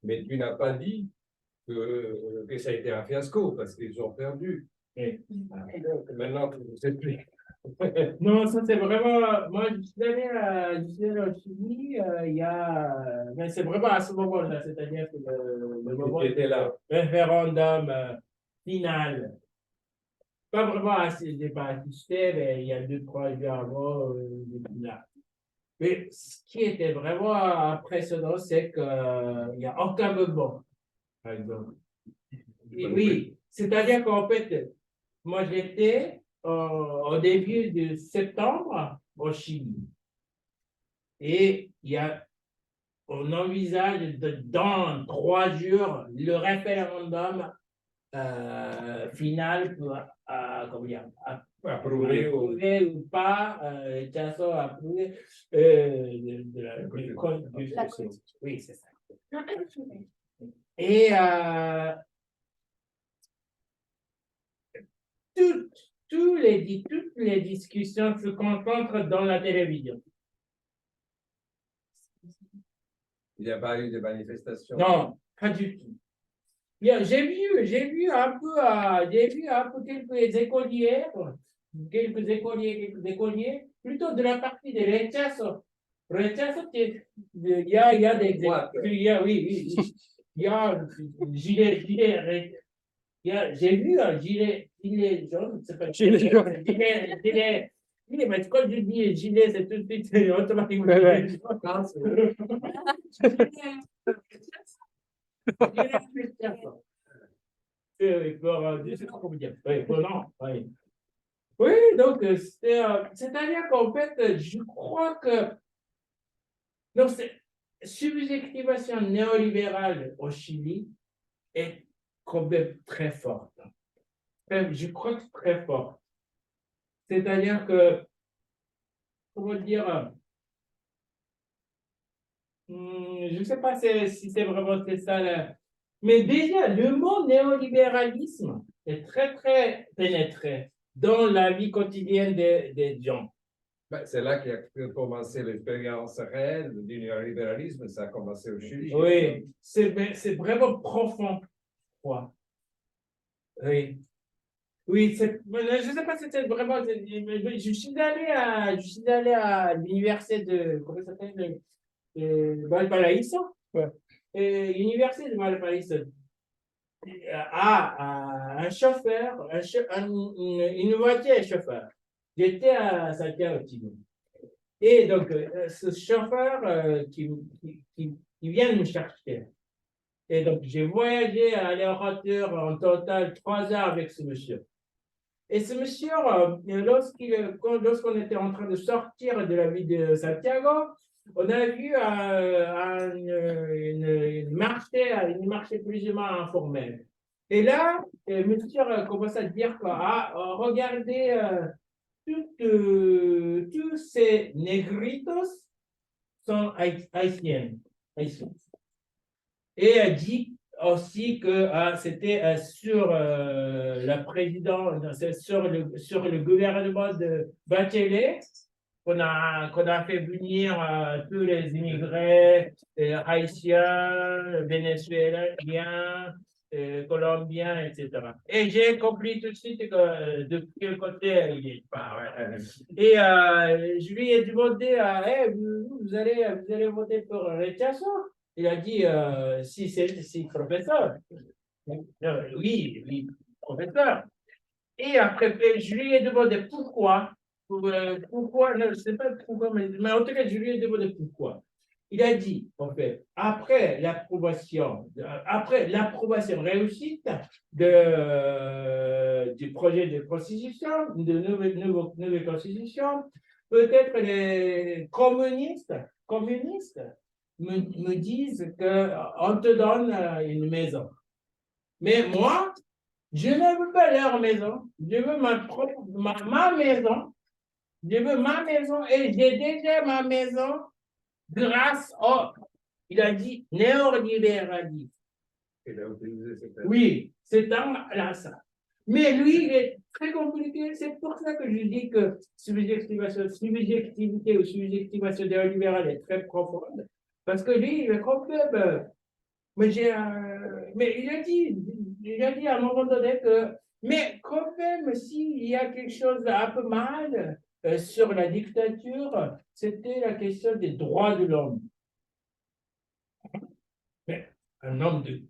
mais tu n'as pas dit que ça a été un fiasco parce qu'ils ont perdu. Donc, maintenant, tu ne sais plus. Non, ça c'est vraiment. Moi, je suis allé au Chili, il y a. Mais c'est vraiment à ce moment-là, c'est-à-dire que le moment était là. du référendum final. Pas vraiment assez assisté, mais il y a 2-3 jours avant là. Mais ce qui était vraiment impressionnant, c'est qu'il n'y a aucun mouvement, par exemple. Et oui, c'est-à-dire qu'en fait, moi j'étais au début de septembre au Chili. Et on envisage dans 3 jours le référendum final pour comment dire, approuver ou pas, Chasso approuvé oui, c'est ça. Et toutes les discussions se concentrent dans la télévision. Il n'y a pas eu de manifestation. Non, pas du tout. J'ai vu un peu quelques écoliers, plutôt de la partie de rechazo. Rechazo, il y a des, oui. Il y a j'ai vu un gilet jaune, c'est pas Gilet jaune. gilet, mais quand je dis gilet, c'est tout de suite automatiquement. Ouais. Gilet rechazo. Je sais pas comment dire. Oui, donc c'est-à-dire qu'en fait, je crois que donc, subjectivation néolibérale au Chili est quand même très forte. Je crois que c'est très fort. C'est-à-dire que, comment dire, je ne sais pas si c'est vraiment ça, mais déjà, le mot néolibéralisme est très, très pénétré dans la vie quotidienne des gens. Ben, c'est là qu'a commencé l'expérience réelle du néolibéralisme, ça a commencé au Chili. Oui, c'est vraiment profond, quoi. Oui. Oui, je ne sais pas si c'était vraiment. Je suis allé à l'université de. Comment ça s'appelle? Valparaiso. Ouais. L'université de Valparaiso a un chauffeur, une voiture et chauffeur. J'étais à Santiago Chile. Et donc, ce chauffeur qui vient me chercher. Et donc, j'ai voyagé à l'aéroport en total 3 heures avec ce monsieur. Et ce monsieur, lorsqu'on était en train de sortir de la ville de Santiago, on a vu une marché plus ou moins informelle. Et là, le monsieur commence à dire que, regardez, tous ces négritos sont haïtiens. Et elle dit aussi que c'était sur la présidence, sur le gouvernement de Bachelet qu'on a fait venir tous les immigrés haïtiens, vénézuéliens, colombiens, etc. Et j'ai compris tout de suite que de quel côté il est. Et je lui ai demandé, hey, vous allez voter pour Rechazo? Il a dit, si, professeur. Oui, professeur. Et après, je lui ai demandé pourquoi. Pourquoi, non, je ne sais pas pourquoi, mais en tout cas, je lui ai demandé pourquoi. Il a dit, en fait, après l'approbation réussite du projet de constitution, de nouvelle constitution, peut-être les communistes me disent qu'on te donne une maison. Mais moi, je ne veux pas leur maison. Je veux ma maison. Je veux ma maison et j'ai déjà ma maison grâce il a dit, néolibéralisme. Il a utilisé ce terme. Oui, c'est là ça. Mais lui, il est très compliqué. C'est pour ça que je dis que subjectivité ou subjectivation néolibérale est très profonde. Parce que lui, il est quand même. Mais il a dit à un moment donné que, mais quand même, s'il y a quelque chose un peu mal sur la dictature, c'était la question des droits de l'homme. Mais un homme de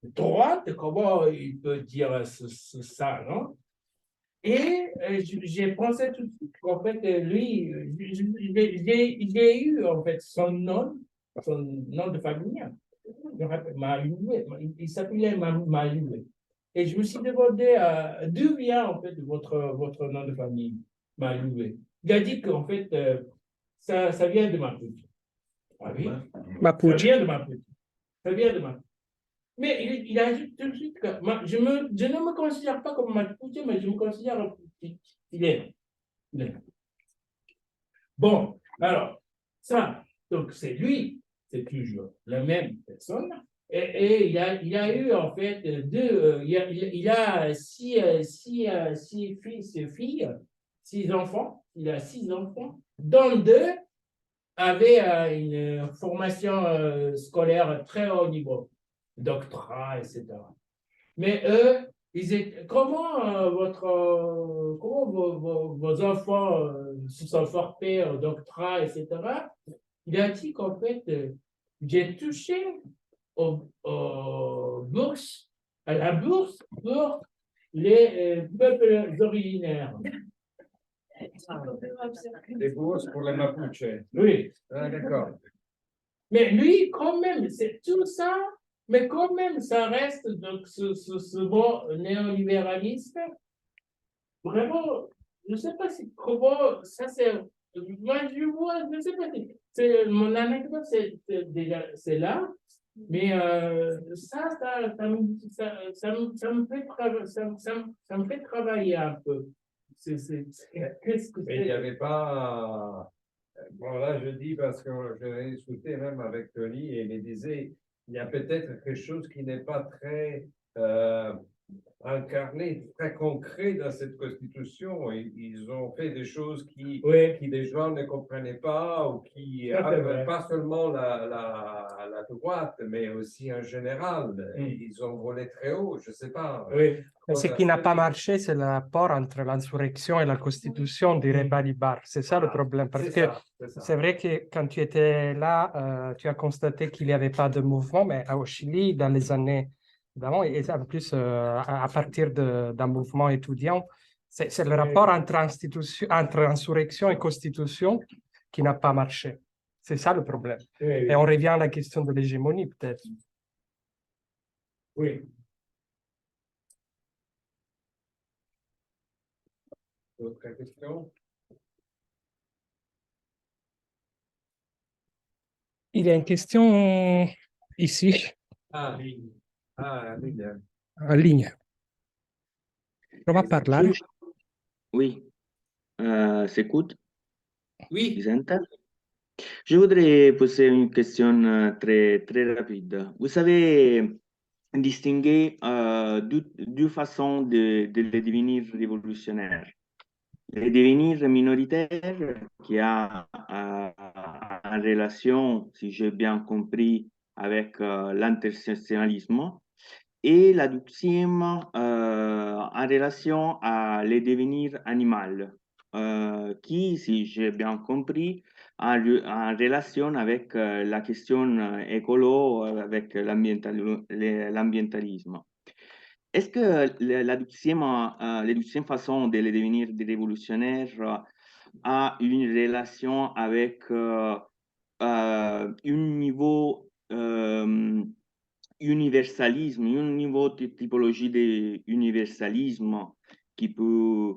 droite, comment il peut dire ça, non? Et j'ai pensé tout de suite qu'en fait, lui, j'ai eu en fait son nom de famille. Il s'appelait Maloué. Et je me suis demandé d'où vient en fait votre nom de famille, Maloué. Il a dit qu'en fait, ça vient de Mapuche. Ah oui? Mapuche. Ça vient de Mapuche. Mais il a dit tout de suite que je ne me considère pas comme Mapuche, mais je me considère chilien. Bon, alors, ça, donc c'est lui, c'est toujours la même personne. Et il a eu en fait il a 6 fils et filles, 6 enfants. Il a 6 enfants, dont 2 avaient une formation scolaire très haut niveau, doctorat, etc. Mais eux, comment comment vos enfants se sont formés au doctorat, etc. Il a dit qu'en fait, j'ai touché aux bourses, à la bourse pour les peuples originaires. Des bourses pour les Mapuches. Oui. Ah, d'accord. Mais lui, quand même, c'est tout ça, mais quand même, ça reste donc ce mot néolibéralisme. Vraiment, je ne sais pas si comment ça c'est. Moi, je vois, je ne sais pas si. Mon anecdote, déjà, c'est là. Mais ça me fait ça me fait travailler un peu. Qu'est-ce que Mais il n'y c'est? avait pas. Bon, là, je dis parce que je discuté même avec Tony et il me disait il y a peut-être quelque chose qui n'est pas très incarné, très concret dans cette constitution. Ils ont fait des choses Oui, qui des gens ne comprenaient pas ou qui ça, c'est vrai. pas seulement la droite, mais aussi en général. Ils ont volé très haut, je ne sais pas. Oui. Ce qui n'a pas marché, c'est le rapport entre l'insurrection et la constitution, dirait Balibar. C'est ça le problème. Parce que c'est vrai que quand tu étais là, tu as constaté qu'il n'y avait pas de mouvement, mais au Chili, dans les années d'avant, et en plus à partir d'un mouvement étudiant, c'est le rapport entre insurrection et constitution qui n'a pas marché. C'est ça le problème. Oui, Et on revient à la question de l'hégémonie, peut-être. oui. D'autres questions? Il y a une question ici, Ah, Lilia. en ligne. On va parler. Oui, s'écoute, Oui. Vicente. Je voudrais poser une question très rapide. Vous savez distinguer deux façons de devenir révolutionnaire. Le devenir minoritaire qui a en relation, si j'ai bien compris, avec l'intersectionnalisme, et la deuxième en relation à le devenir animal, qui, si j'ai bien compris, en relation avec la question écolo, avec l'ambientalisme. Est-ce que la deuxième façon de le devenir des révolutionnaires a une relation avec un niveau universalisme, un niveau de typologie d'universalisme qui peut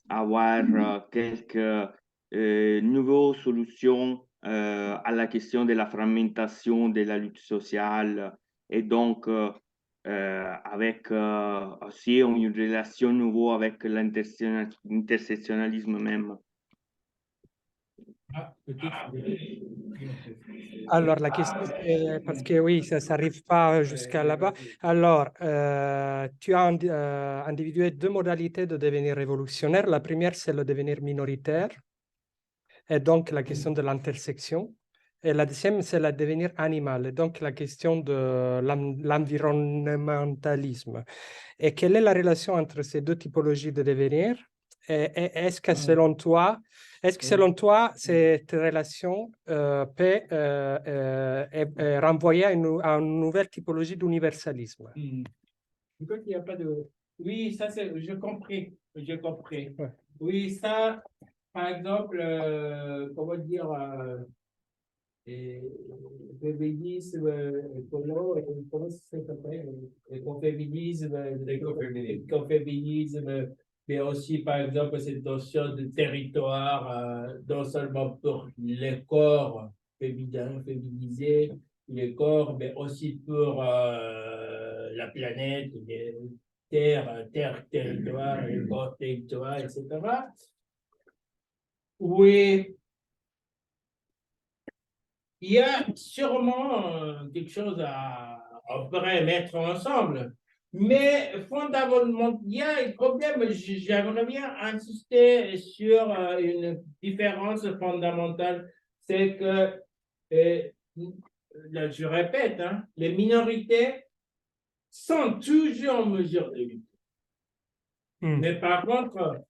avoir quelques nouvelles solutions à la question de la fragmentation de la lutte sociale et donc avec aussi une relation nouvelle avec l'intersectionnalisme même. Ah, peut-être. Alors, la question, parce que oui, ça n'arrive pas jusqu'à là-bas. Alors, tu as individué deux modalités de devenir révolutionnaire. La première, c'est le devenir minoritaire, et donc la question de l'intersection. Et la deuxième, c'est le devenir animal, et donc la question de l'environnementalisme. Et quelle est la relation entre ces deux typologies de devenir? Et est-ce que selon toi, cette relation peut renvoyer à une nouvelle typologie d'universalisme? Je crois qu'il n'y a pas de. Oui, ça c'est. Je compris. J'ai compris. Ouais. Oui, ça, par exemple, comment dire, féminisme, comment ça s'appelle? Écoféminisme, écoféminisme, mais aussi, par exemple, cette notion de territoire, non seulement pour les corps féminisés, les corps, mais aussi pour la planète, les terres, territoire, les corps, territoire, etc. Oui, il y a sûrement quelque chose on pourrait mettre ensemble, Mais fondamentalement, il y a un problème. J'aimerais bien insister sur une différence fondamentale. C'est que, là, je répète, hein, les minorités sont toujours en mesure de lutter. Mais par contre,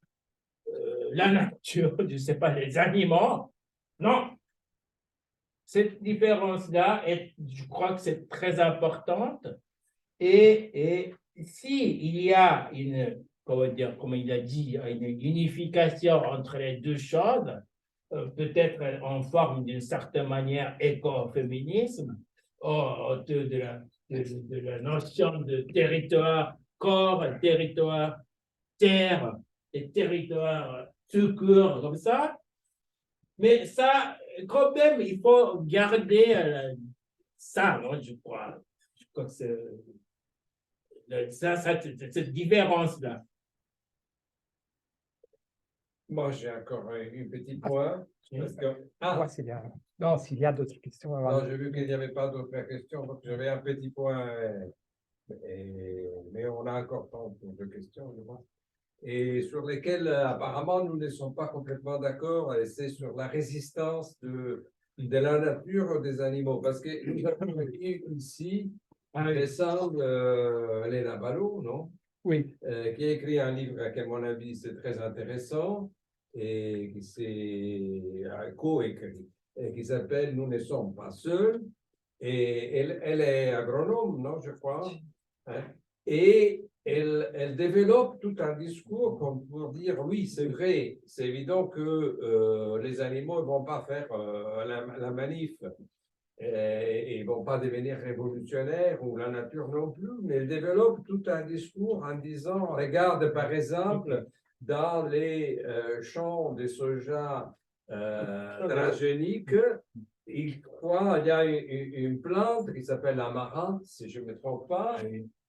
la nature, je ne sais pas, les animaux, non. Cette différence-là, je crois que c'est très importante. Et s'il y a une, comment dire, comme il a dit, une unification entre les deux choses, peut-être en forme d'une certaine manière écoféminisme, de la notion de territoire corps, territoire terre et territoire tout court, comme ça. Mais ça, quand même, il faut garder ça, non, je crois. Je crois que c'est cette différence-là. Moi, j'ai encore un petit point. Parce que, Ouais, s'il y a... Non, s'il y a d'autres questions. non, j'ai vu qu'il n'y avait pas d'autres questions, donc j'avais un petit point. Mais on a encore temps pour deux questions, je vois. Et sur lesquelles, apparemment, nous ne sommes pas complètement d'accord, et c'est sur la résistance de la nature des animaux. Parce que nous avons ici, récemment, Elena Ballot, non? Oui. Qui a écrit un livre qui, à mon avis, c'est très intéressant et qui s'est co-écrit, et qui s'appelle Nous ne sommes pas seuls. Et elle est agronome, non, je crois. Hein? Et elle développe tout un discours comme pour dire oui, c'est vrai, c'est évident que les animaux ne vont pas faire la manif. Et ils ne vont pas devenir révolutionnaires ou la nature non plus, mais ils développent tout un discours en disant, regarde par exemple, dans les champs de soja transgéniques, il y a une plante qui s'appelle l'amarante, si je ne me trompe pas,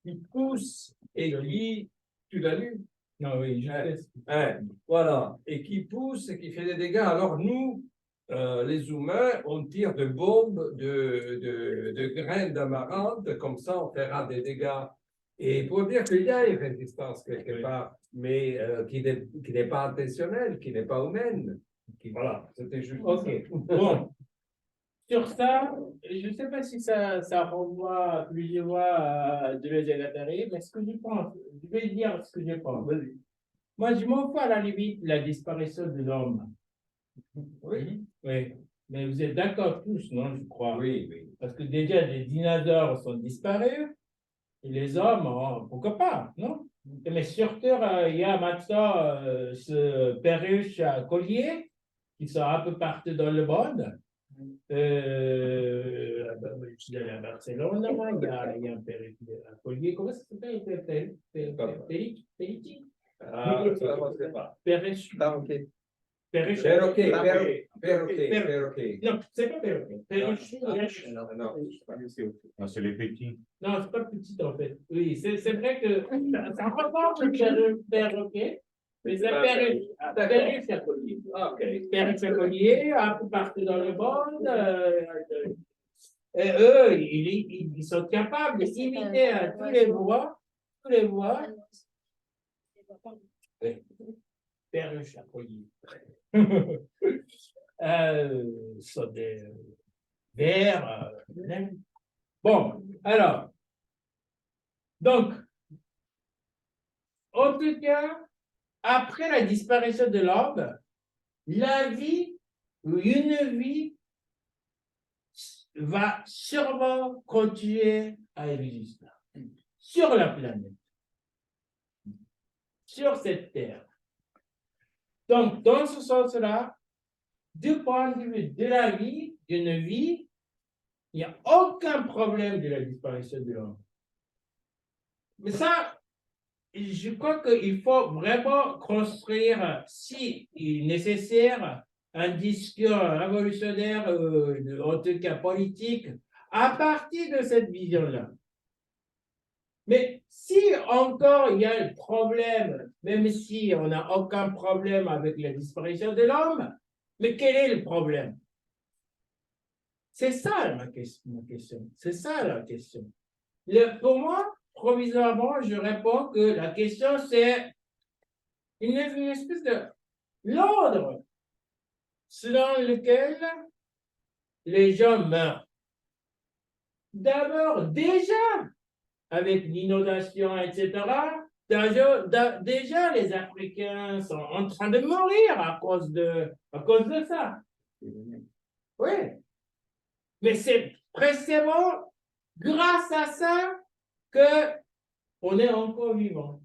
qui pousse et qui, tu l'as lu? Non, oui, je sais. Voilà, et qui pousse et qui fait des dégâts. Alors nous, les humains, on tire de bombes, de graines d'amarante, comme ça on fera des dégâts. Et pour dire qu'il y a une résistance quelque part, mais qui n'est pas intentionnelle, qui n'est pas humaine. Voilà, c'était juste OK. ça. Bon. Sur ça, je ne sais pas si ça renvoie plusieurs fois à Deleuze et Guattari, mais ce que je pense, je vais dire ce que je pense. Moi, je m'en fous à la limite de la disparition de l'homme. Oui. Oui. Mais vous êtes d'accord tous, non, je crois. Oui, oui. Parce que déjà, les dinosaures sont disparus, et les hommes, pourquoi pas, non? Mais surtout, il y a maintenant ce perruche à collier qui sont un peu partout dans le monde. Je suis allé à Barcelone, il y a un perruche à collier. Comment ça s'appelle? Perruche? Ah, ça, on ne sait pas. Perruche. Ah, ok. Perruche. Perroquet. Non, c'est pas perroquet. Perruche. Ah, c'est les petits. Non, c'est pas petit en fait. Oui, c'est vrai que ça ressemble au perroquet, mais c'est perruche à collier. Perruche à collier, un peu partout dans le monde. Et eux, ils sont capables d'imiter tous les voix. Perruche à collier. Sont des vers. Bon, alors, donc, en tout cas, après la disparition de l'homme, la vie, ou une vie, va sûrement continuer à exister sur la planète, sur cette terre. Donc, dans ce sens-là, du point de vue de la vie, d'une vie, il n'y a aucun problème de la disparition de l'homme. Mais ça, je crois qu'il faut vraiment construire, si nécessaire, un discours révolutionnaire, en tout cas politique, à partir de cette vision-là. Mais si encore il y a un problème, même si on n'a aucun problème avec la disparition de l'homme, mais quel est le problème? C'est ça ma question. C'est ça la question. Pour moi, provisoirement, je réponds que la question, c'est une espèce de l'ordre selon lequel les gens meurent. D'abord, déjà, avec l'inondation, etc., déjà, les Africains sont en train de mourir à cause de ça. Oui. Mais c'est précisément grâce à ça qu'on est encore vivant.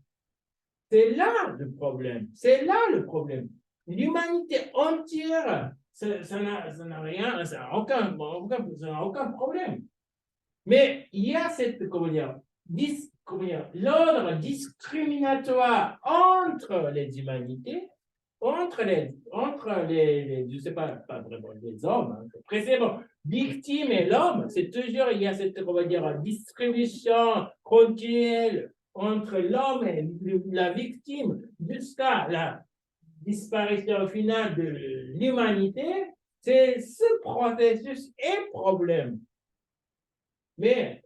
C'est là le problème. C'est là le problème. L'humanité entière, ça n'a rien, ça n'a aucun problème. Mais il y a cette, l'ordre discriminatoire entre les humanités, entre les je ne sais pas vraiment les hommes, hein, précisément, victime et l'homme, c'est toujours, il y a cette, distribution continuelle entre l'homme et la victime jusqu'à la disparition finale de l'humanité. C'est ce processus et problème. Mais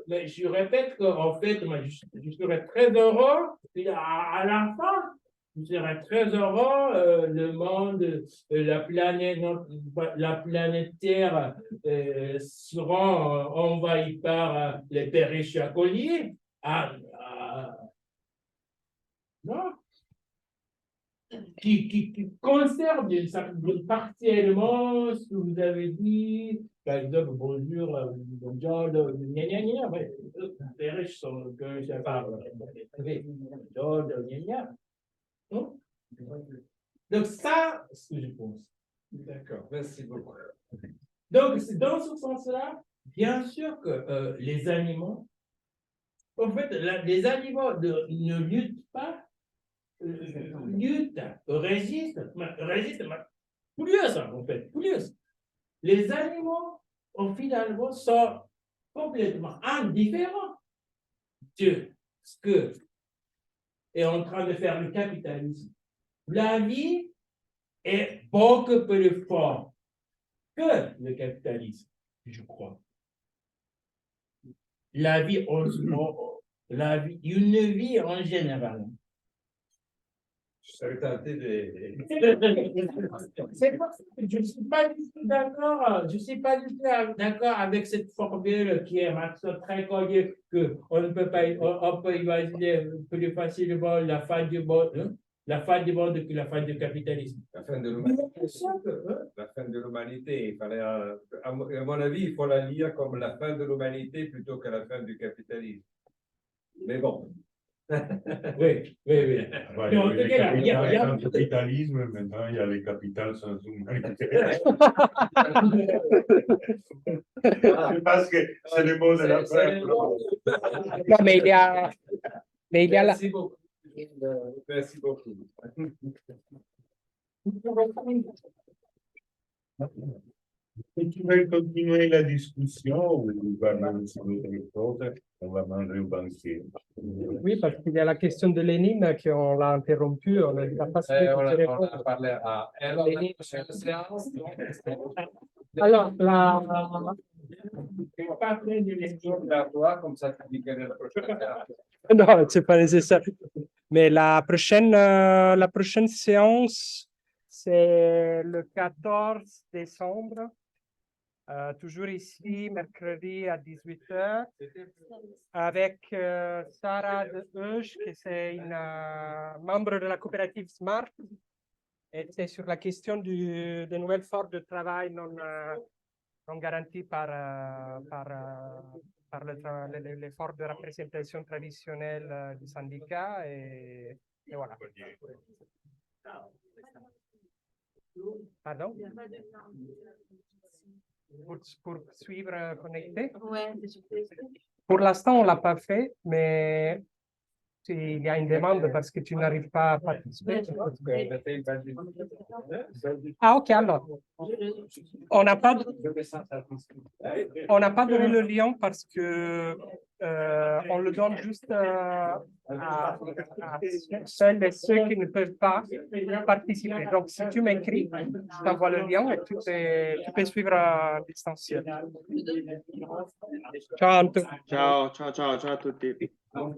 je répète qu'en fait, moi, je serais très heureux, puis à la fin, je serais très heureux, le monde, la planète Terre seront envahis par les périchacoliers. Non. Qui conserve partiellement ce que vous avez dit. Par exemple, bonjour, bonjour, les riches sont que je parle. Donc, ça, c'est ce que je pense. D'accord, merci beaucoup. Donc, dans ce sens-là, bien sûr que les animaux, en fait, les animaux ne luttent pas, résistent, plus, en fait, plus. Les animaux, finalement, sont complètement indifférents de ce que est en train de faire le capitalisme. La vie est beaucoup plus forte que le capitalisme, je crois. La vie, une vie en général. Je serais tenté de... Je ne suis pas du tout d'accord. Je suis pas du tout d'accord avec cette formule qui est très connue qu'on ne peut pas, on peut imaginer plus facilement la fin du monde, que la fin du capitalisme. La fin de l'humanité. La fin de l'humanité. Il fallait, à mon avis, il faut la lire comme la fin de l'humanité plutôt que la fin du capitalisme. Mais bon. Oui. Mais en tout cas, il y a le capitalisme, maintenant il y a les capitales sans humanité. Parce que c'est le mot de la fin. Non, mais il y a la... Merci beaucoup. Merci beaucoup. Si tu veux continuer la discussion ou parler sur autre chose, on va manger au banquier. Oui, parce qu'il y a la question de Lénine qu'on l'a interrompue, on n'a pas su On a parlé à Lénine sur la séance. Alors, comme ça, tu dis quelle est la prochaine séance. non, c'est pas nécessaire. Mais la prochaine séance, c'est le 14 décembre. Toujours ici, mercredi à 18h, avec Sarah de Heusch, qui est une membre de la coopérative Smart. Et c'est sur la question des nouvelles formes de travail non garanties par les formes de représentation traditionnelle du syndicat. Et voilà. Pardon? Pour suivre connecté? Ouais, Pour l'instant, on ne l'a pas fait, mais s'il y a une demande parce que tu n'arrives pas à participer. Ah, ok, alors. On n'a pas donné le lien parce que on le donne juste à celles et ceux qui ne peuvent pas participer. Donc, si tu m'écris, je t'envoie le lien et tu peux suivre à distanciel. Ciao, Anto. Ciao a tutti. Donc,